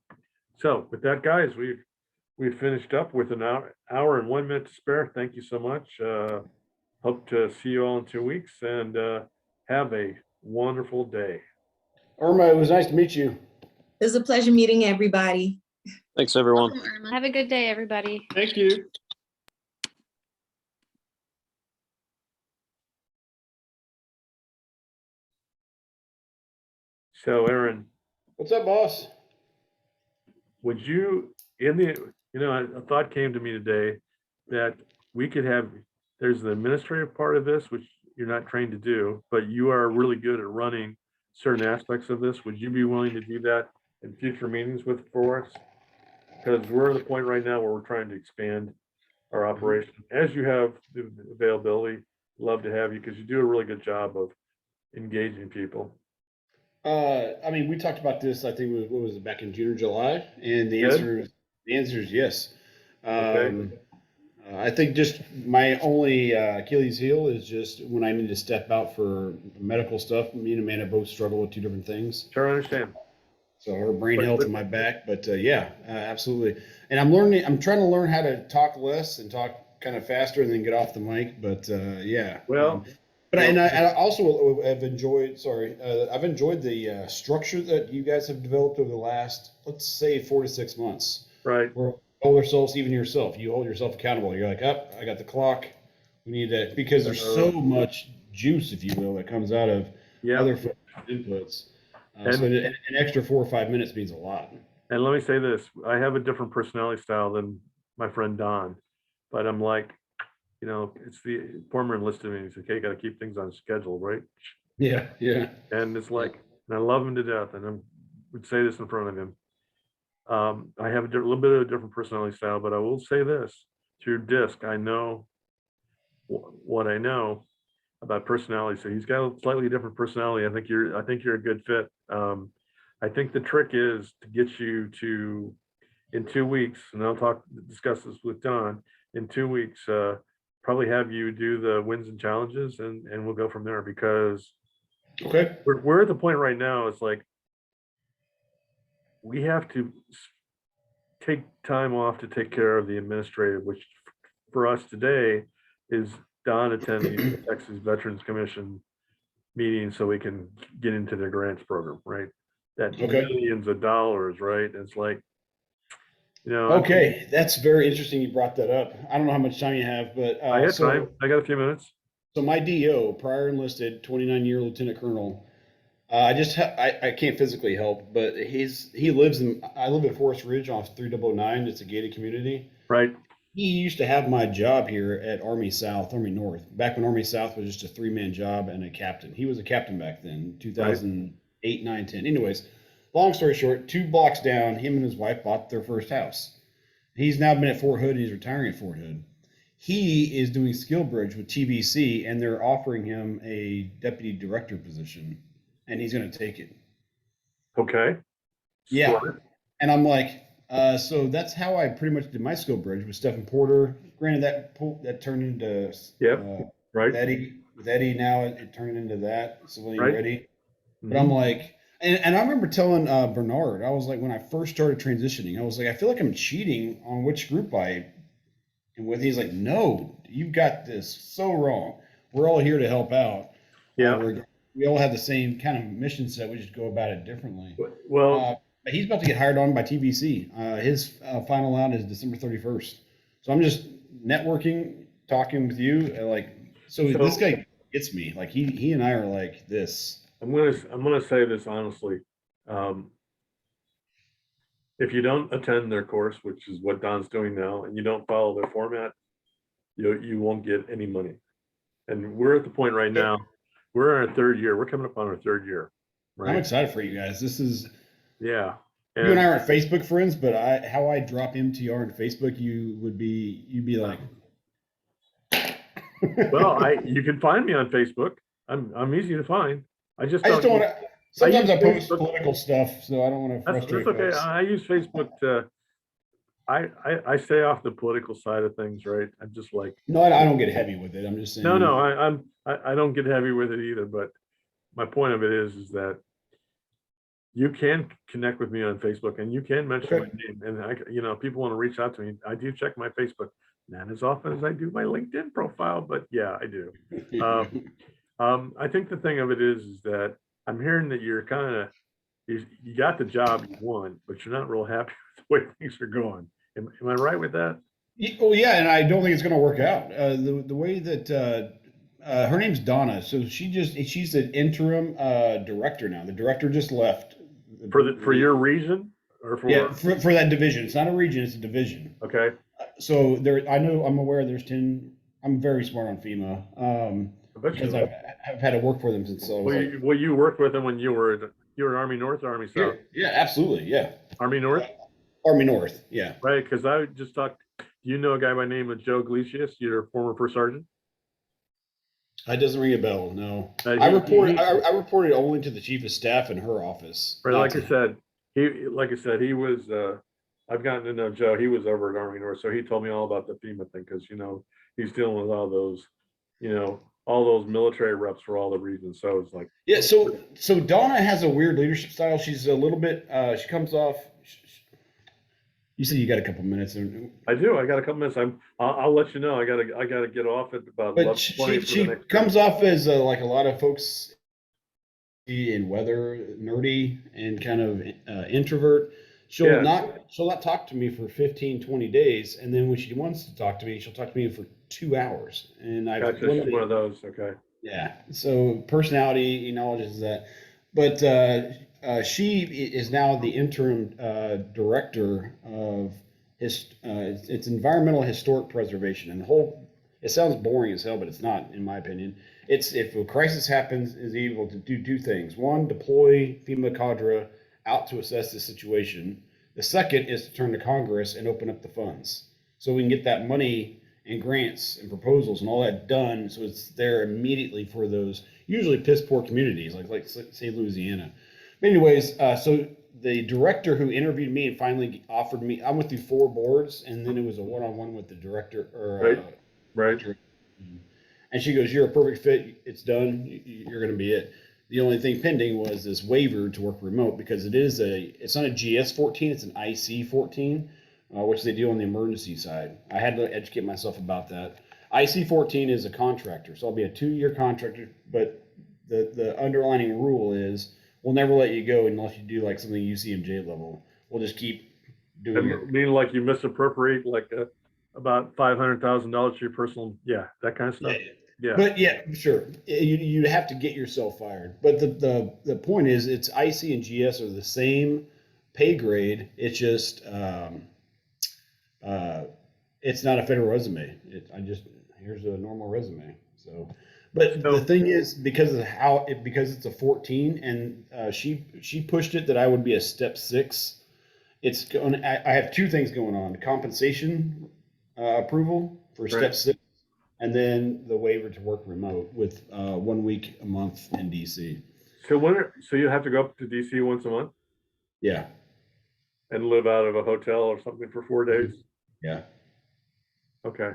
So with that, guys, we finished up with an hour and 1 minute to spare. Thank you so much. Hope to see you all in 2 weeks, and have a wonderful day. Irma, it was nice to meet you. It was a pleasure meeting everybody. Thanks, everyone. Welcome, Irma. Have a good day, everybody. Thank you. So, Aaron, What's up, boss? would you, a thought came to me today that we could have, there's the administrative part of this, which you're not trained to do, but you are really good at running certain aspects of this. Would you be willing to do that in future meetings for us? Because we're at the point right now where we're trying to expand our operation. As you have the availability, love to have you, because you do a really good job of engaging people. I mean, we talked about this, I think, what was it, back in June or July? And the answer is yes. Okay. I think just my only Achilles heel is just when I need to step out for medical stuff. Me and Amanda both struggle with two different things. Sure, I understand. So her brain health and my back, but yeah, absolutely. And I'm trying to learn how to talk less and talk kind of faster and then get off the mic. But yeah. Well, but I also have enjoyed. I've enjoyed the structure that you guys have developed over the last, let's say, 4 to 6 months. Right. Where hold ourselves, even yourself. You hold yourself accountable. You're like, I got the clock. We need that, because there's so much juice, if you will, that comes out of other inputs. So an extra 4 or 5 minutes means a lot. And let me say this: I have a different personality style than my friend Don, but I'm like, it's the former enlisted me. He's like, hey, got to keep things on schedule, right? Yeah, yeah. And it's like, and I love him to death, and I would say this in front of him. I have a little bit of a different personality style, but I will say this: through DISC, I know what I know about personality. So he's got a slightly different personality. I think you're a good fit. I think the trick is to get you to, in 2 weeks, and I'll discuss this with Don in 2 weeks. Probably have you do the wins and challenges, and we'll go from there, because we're at the point right now. It's like we have to take time off to take care of the administrative, which for us today is Don attending the Texas Veterans Commission meeting so we can get into the grants program, right? That millions of dollars, right? It's like, Okay, that's very interesting you brought that up. I don't know how much time you have, but I got time. I got a few minutes. So my DO, prior enlisted, 29-year lieutenant colonel, I can't physically help, but I live in Forest Ridge off 3009. It's a gated community. Right. He used to have my job here at Army North, back when Army South was just a 3-man job and a captain. He was a captain back then, 2008, 9, 10. Anyways, long story short, 2 blocks down, him and his wife bought their first house. He's now been at Fort Hood, and he's retiring at Fort Hood. He is doing skill bridge with TBC, and they're offering him a deputy director position, and he's going to take it. Okay. Yeah. And I'm like, so that's how I pretty much did my skill bridge with Stephen Porter. Granted, that turned into right. With Eddie now it turned into that civilian ready. But I'm like, and I remember telling Bernard, I was like, when I first started transitioning, I was like, I feel like I'm cheating on which group I am with. He's like, no, you've got this so wrong. We're all here to help out. Yeah. We all have the same kind of mission set. We just go about it differently. Well, He's about to get hired on by TVC. His final out is December 31st. So I'm just networking, talking with you. So this guy gets me. Like he and I are like this. I'm gonna say this honestly. If you don't attend their course, which is what Don's doing now, and you don't follow their format, you won't get any money. And we're at the point right now, we're in our third year. We're coming up on our third year. Right? I'm excited for you guys. This is yeah. You and I aren't Facebook friends, but how I drop MTR on Facebook, you'd be like, well, you can find me on Facebook. I'm easy to find. I just don't want to. Sometimes I post Facebook, political stuff, so I don't want to frustrate. That's okay. Folks. I use Facebook to. I stay off the political side of things, right? I'm just like. No, I don't get heavy with it. I'm just saying. No, I don't get heavy with it either. But my point of it is that you can connect with me on Facebook, and you can mention my name. And people want to reach out to me. I do check my Facebook, not as often as I do my LinkedIn profile, but yeah, I do. I think the thing of it is that I'm hearing that you're kind of you got the job you want, but you're not real happy with the way things are going. Am I right with that? Oh yeah, and I don't think it's going to work out. The way that her name's Donna, so she's an interim director now. The director just left. For your region or for that division. It's not a region; it's a division. Okay. So I'm aware there's 10. I'm very smart on FEMA because I've had to work for them since. You worked with them when you were at Army North or Army South? Yeah, absolutely. Yeah. Army North. Army North. Yeah. Right, because I just talked. Do you know a guy by the name of Joe Iglesias? Your former first sergeant. That doesn't ring a bell. No, I reported only to the chief of staff in her office. Right, like I said, he was. I've gotten to know Joe. He was over at Army North, so he told me all about the FEMA thing because he's dealing with all those, all those military reps for all the regions. So it's like So Donna has a weird leadership style. She's a little bit. She comes off. You said you got a couple minutes. I do. I got a couple minutes. I'll let you know. I gotta get off at about. But she comes off as like a lot of folks in weather nerdy and kind of introvert. She'll not talk to me for 15, 20 days, and then when she wants to talk to me, she'll talk to me for 2 hours. And I've one of those. Okay. Yeah. So personality acknowledges that, but. She is now the interim director of it's environmental historic preservation, and it sounds boring as hell, but it's not, in my opinion. It's if a crisis happens, is able to do two things. One, deploy FEMA cadre out to assess the situation. The second is to turn to Congress and open up the funds so we can get that money and grants and proposals and all that done, so it's there immediately for those usually piss poor communities like say Louisiana. Anyways, so the director who interviewed me and finally offered me, I went through 4 boards, and then it was a one-on-one with the director. Right. And she goes, "You're a perfect fit. It's done. You're going to be it." The only thing pending was this waiver to work remote because it's not a GS-14, it's an IC-14, which they do on the emergency side. I had to educate myself about that. IC-14 is a contractor, so I'll be a 2-year contractor, but the underlining rule is, we'll never let you go unless you do like something UCMJ level. We'll just keep doing it. Meaning like you misappropriate about $500,000 to your personal, that kind of stuff. Yeah. But yeah, sure. You have to get yourself fired. But the point is, it's IC and GS are the same pay grade. It's just it's not a federal resume. Here's a normal resume. So. But the thing is, because it's a 14, and she pushed it that I would be a step 6. I have 2 things going on: compensation approval for step 6, and then the waiver to work remote with 1 week a month in DC. So you have to go up to DC once a month? Yeah. And live out of a hotel or something for 4 days? Yeah. Okay.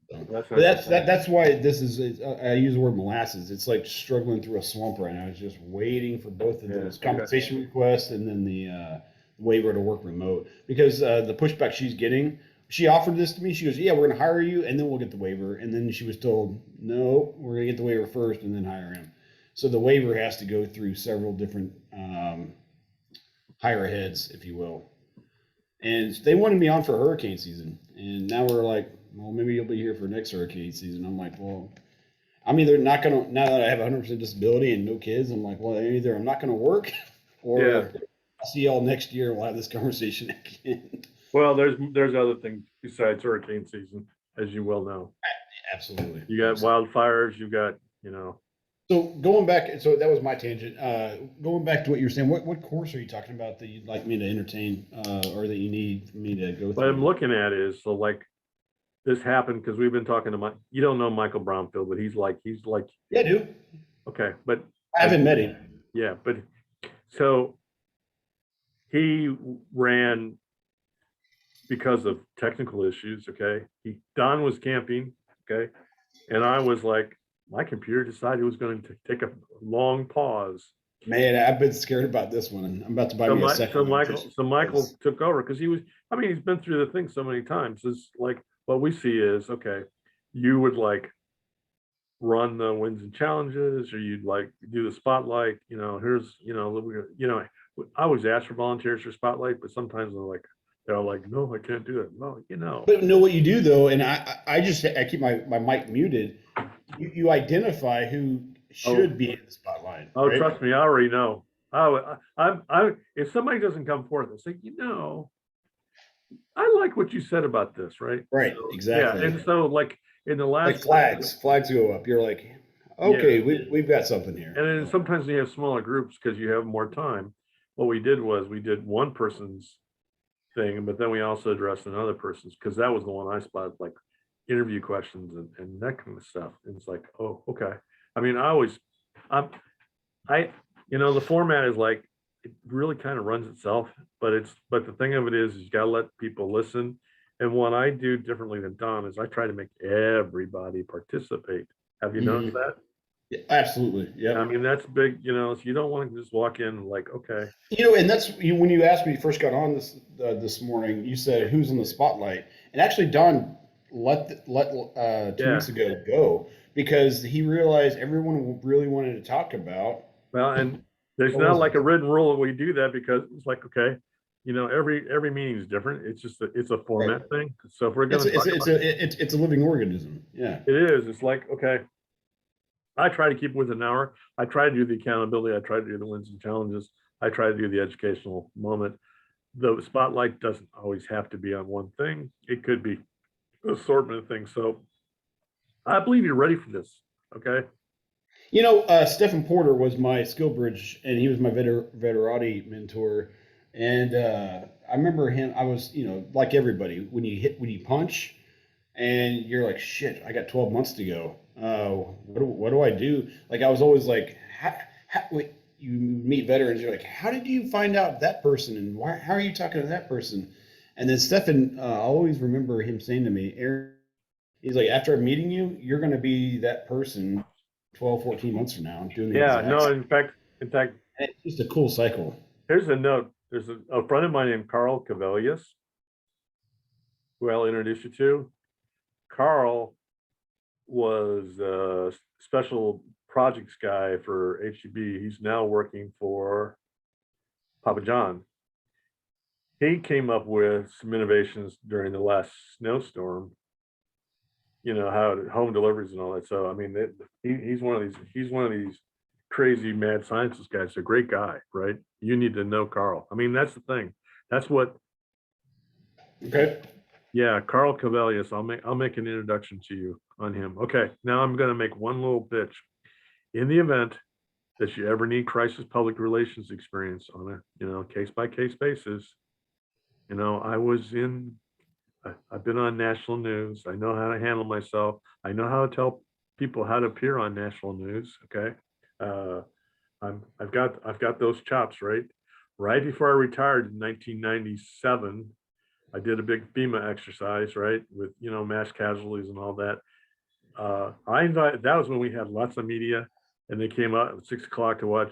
That's why this is. I use the word molasses. It's like struggling through a swamp right now. It's just waiting for both of those compensation requests and then the waiver to work remote. Because the pushback she's getting, she offered this to me. She goes, "Yeah, we're going to hire you, and then we'll get the waiver." And then she was told, "No, we're going to get the waiver first, and then hire him." So the waiver has to go through several different higher heads, if you will. And they wanted me on for hurricane season. And now we're like, well, maybe you'll be here for next hurricane season. I'm like, well, I'm either not going to, now that I have 100% disability and no kids, I'm like, well, either I'm not going to work or I'll see y'all next year. We'll have this conversation again. Well, there's other things besides hurricane season, as you well know. Absolutely. You got wildfires, you got, So going back, so that was my tangent. Going back to what you were saying, what course are you talking about that you'd like me to entertain, or that you need me to go through? What I'm looking at is, so like, this happened because we've been talking to you don't know Michael Brownfield, but he's like, yeah, I do. Okay, but I haven't met him. Yeah, but so he ran because of technical issues. Okay, Don was camping. Okay, and I was like, my computer decided it was going to take a long pause. Man, I've been scared about this one. I'm about to buy me a second. So Michael took over because he's been through the thing so many times. It's like, what we see is, okay, you would like run the wins and challenges, or you'd like do the spotlight, here's, I always ask for volunteers for spotlight, but sometimes they're like, no, I can't do it. Well, But know what you do though, and I keep my mic muted. You identify who should be in the spotlight. Oh, right? Trust me, I already know. If somebody doesn't come forth and say, I like what you said about this, right? Right, so, exactly. Yeah, and so like in the last, like flags go up. You're like, okay, we've got something here. And then sometimes you have smaller groups because you have more time. What we did was we did one person's thing, but then we also addressed another person's, because that was the one I spotted, like interview questions and that kind of stuff. And it's like, oh, okay. I mean, the format is like, it really kind of runs itself, but the thing of it is you got to let people listen. And what I do differently than Don is I try to make everybody participate. Have you noticed that? Yeah, absolutely. Yeah. I mean, that's big, so you don't want to just walk in like, okay. And that's when you asked me, you first got on this morning, you said, who's in the spotlight? And actually Don let 2 weeks ago go because he realized everyone really wanted to talk about. Well, and there's not like a written rule that we do that, because it's like, okay, every meeting is different. It's just it's a format thing. So if we're going to it's a living organism. Yeah, it is. It's like, okay, I try to keep it within an hour. I try to do the accountability. I try to do the wins and challenges. I try to do the educational moment. The spotlight doesn't always have to be on one thing. It could be an assortment of things. So I believe you're ready for this. Okay. Stephen Porter was my skill bridge, and he was my veterati mentor. And I remember him. I was, like everybody, when you punch, and you're like, shit, I got 12 months to go. What do I do? Like, I was always like, you meet veterans, you're like, how did you find out that person, and how are you talking to that person? And then Stephen, I always remember him saying to me, Aaron, he's like, after I'm meeting you, you're going to be that person 12, 14 months from now. I'm doing in fact, and it's just a cool cycle. Here's a note. There's a friend of mine named Carl Cavelius, who I'll introduce you to. Carl was a special projects guy for HEB. He's now working for Papa John. He came up with some innovations during the last snowstorm, how home deliveries and all that. So I mean, he's one of these crazy mad scientist guys. A great guy, right? You need to know Carl. I mean, that's the thing. That's what. Okay. Yeah, Carl Cavelius. I'll make an introduction to you on him. Okay. Now I'm going to make one little pitch. In the event that you ever need crisis public relations experience on a case by case basis, I've been on national news. I know how to handle myself. I know how to tell people how to appear on national news. Okay. I've got those chops, right? Right before I retired in 1997, I did a big FEMA exercise, right? With, mass casualties and all that. That was when we had lots of media, and they came out at 6 o'clock to watch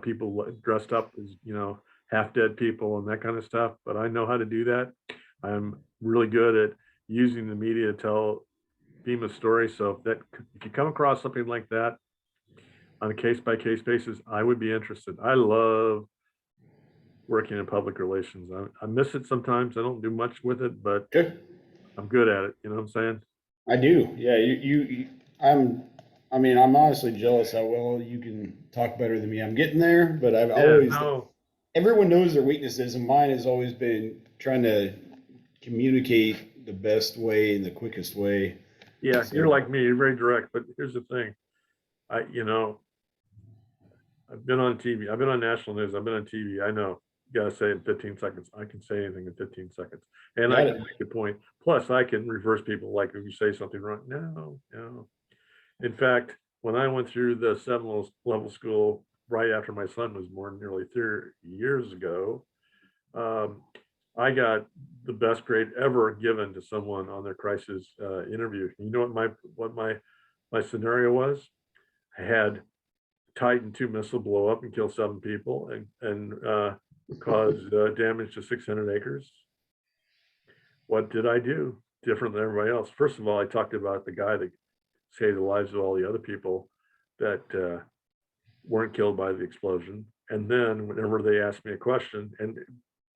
people dressed up as, half dead people and that kind of stuff. But I know how to do that. I'm really good at using the media to tell FEMA stories. So if you come across something like that on a case by case basis, I would be interested. I love working in public relations. I miss it sometimes. I don't do much with it, but Sure. I'm good at it. You know what I'm saying? I do. Yeah. I mean, I'm honestly jealous how well you can talk better than me. I'm getting there, but I've always, No, everyone knows their weaknesses, and mine has always been trying to communicate the best way and the quickest way. yeah, So- you're like me. You're very direct. But here's the thing. I've been on TV. I've been on national news. I've been on TV. I know. You gotta say it in 15 seconds. I can say anything in 15 seconds. And I Got can it. make a point. Plus, I can reverse people like if you say something wrong. No. In fact, when I went through the 7 level school right after my son was born nearly 30 years ago, I got the best grade ever given to someone on their crisis interview. You know what my scenario was? I had Titan II missile blow up and kill 7 people and cause damage to 600 acres. What did I do different than everybody else? First of all, I talked about the guy that saved the lives of all the other people that weren't killed by the explosion. And then whenever they asked me a question, and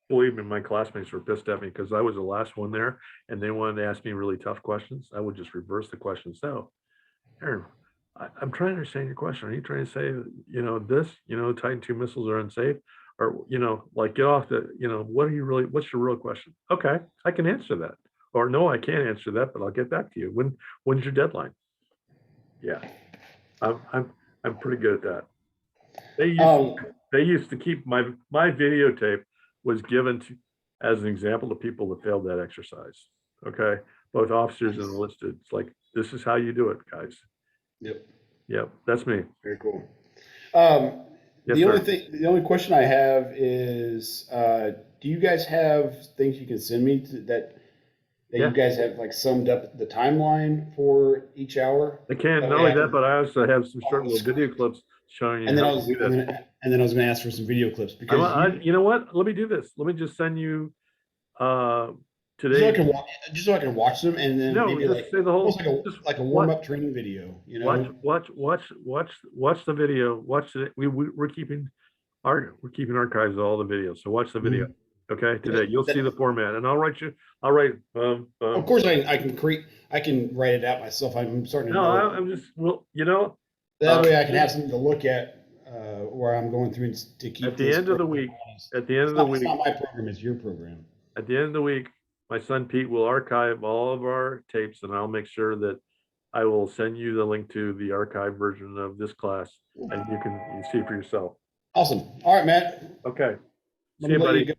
believe me, my classmates were pissed at me because I was the last one there and they wanted to ask me really tough questions. I would just reverse the question. So, Aaron, I'm trying to understand your question. Are you trying to say, Titan II missiles are unsafe? Or, like get off the, what's your real question? Okay, I can answer that. Or no, I can't answer that, but I'll get back to you. When's your deadline? Yeah, I'm pretty good at that. They used to keep my videotape was given to as an example to people that failed that exercise. Okay, both officers and enlisted. It's like, this is how you do it, guys. Yep, that's me. Very cool. Yes, the only question I have is, do you guys have things you can send me that you guys have like summed up the timeline for each hour? I can not only that, but I also have some short little video clips showing you And then how to do that. and then I was going to ask for some video clips because you know what? Let me do this. Let me just send you just today. so I can watch them and then maybe just like say the whole, almost like a warm up training video. Watch the video. Watch it. We're keeping archives of all the videos. So watch the video. Okay, today you'll see the format, and I'll write. Of course, I can write it out myself. I'm starting to No, know. I'm just That way I can have something to look at where I'm going through to keep. At the end of the week. At the end of the week. It's not my program. It's your program. At the end of the week, my son Pete will archive all of our tapes, and I'll make sure that I will send you the link to the archive version of this class, and you can see for yourself. Awesome. All right, Matt. Okay. See you, buddy.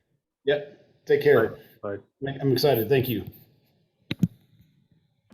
Yep. Take care. Bye. I'm excited. Thank you.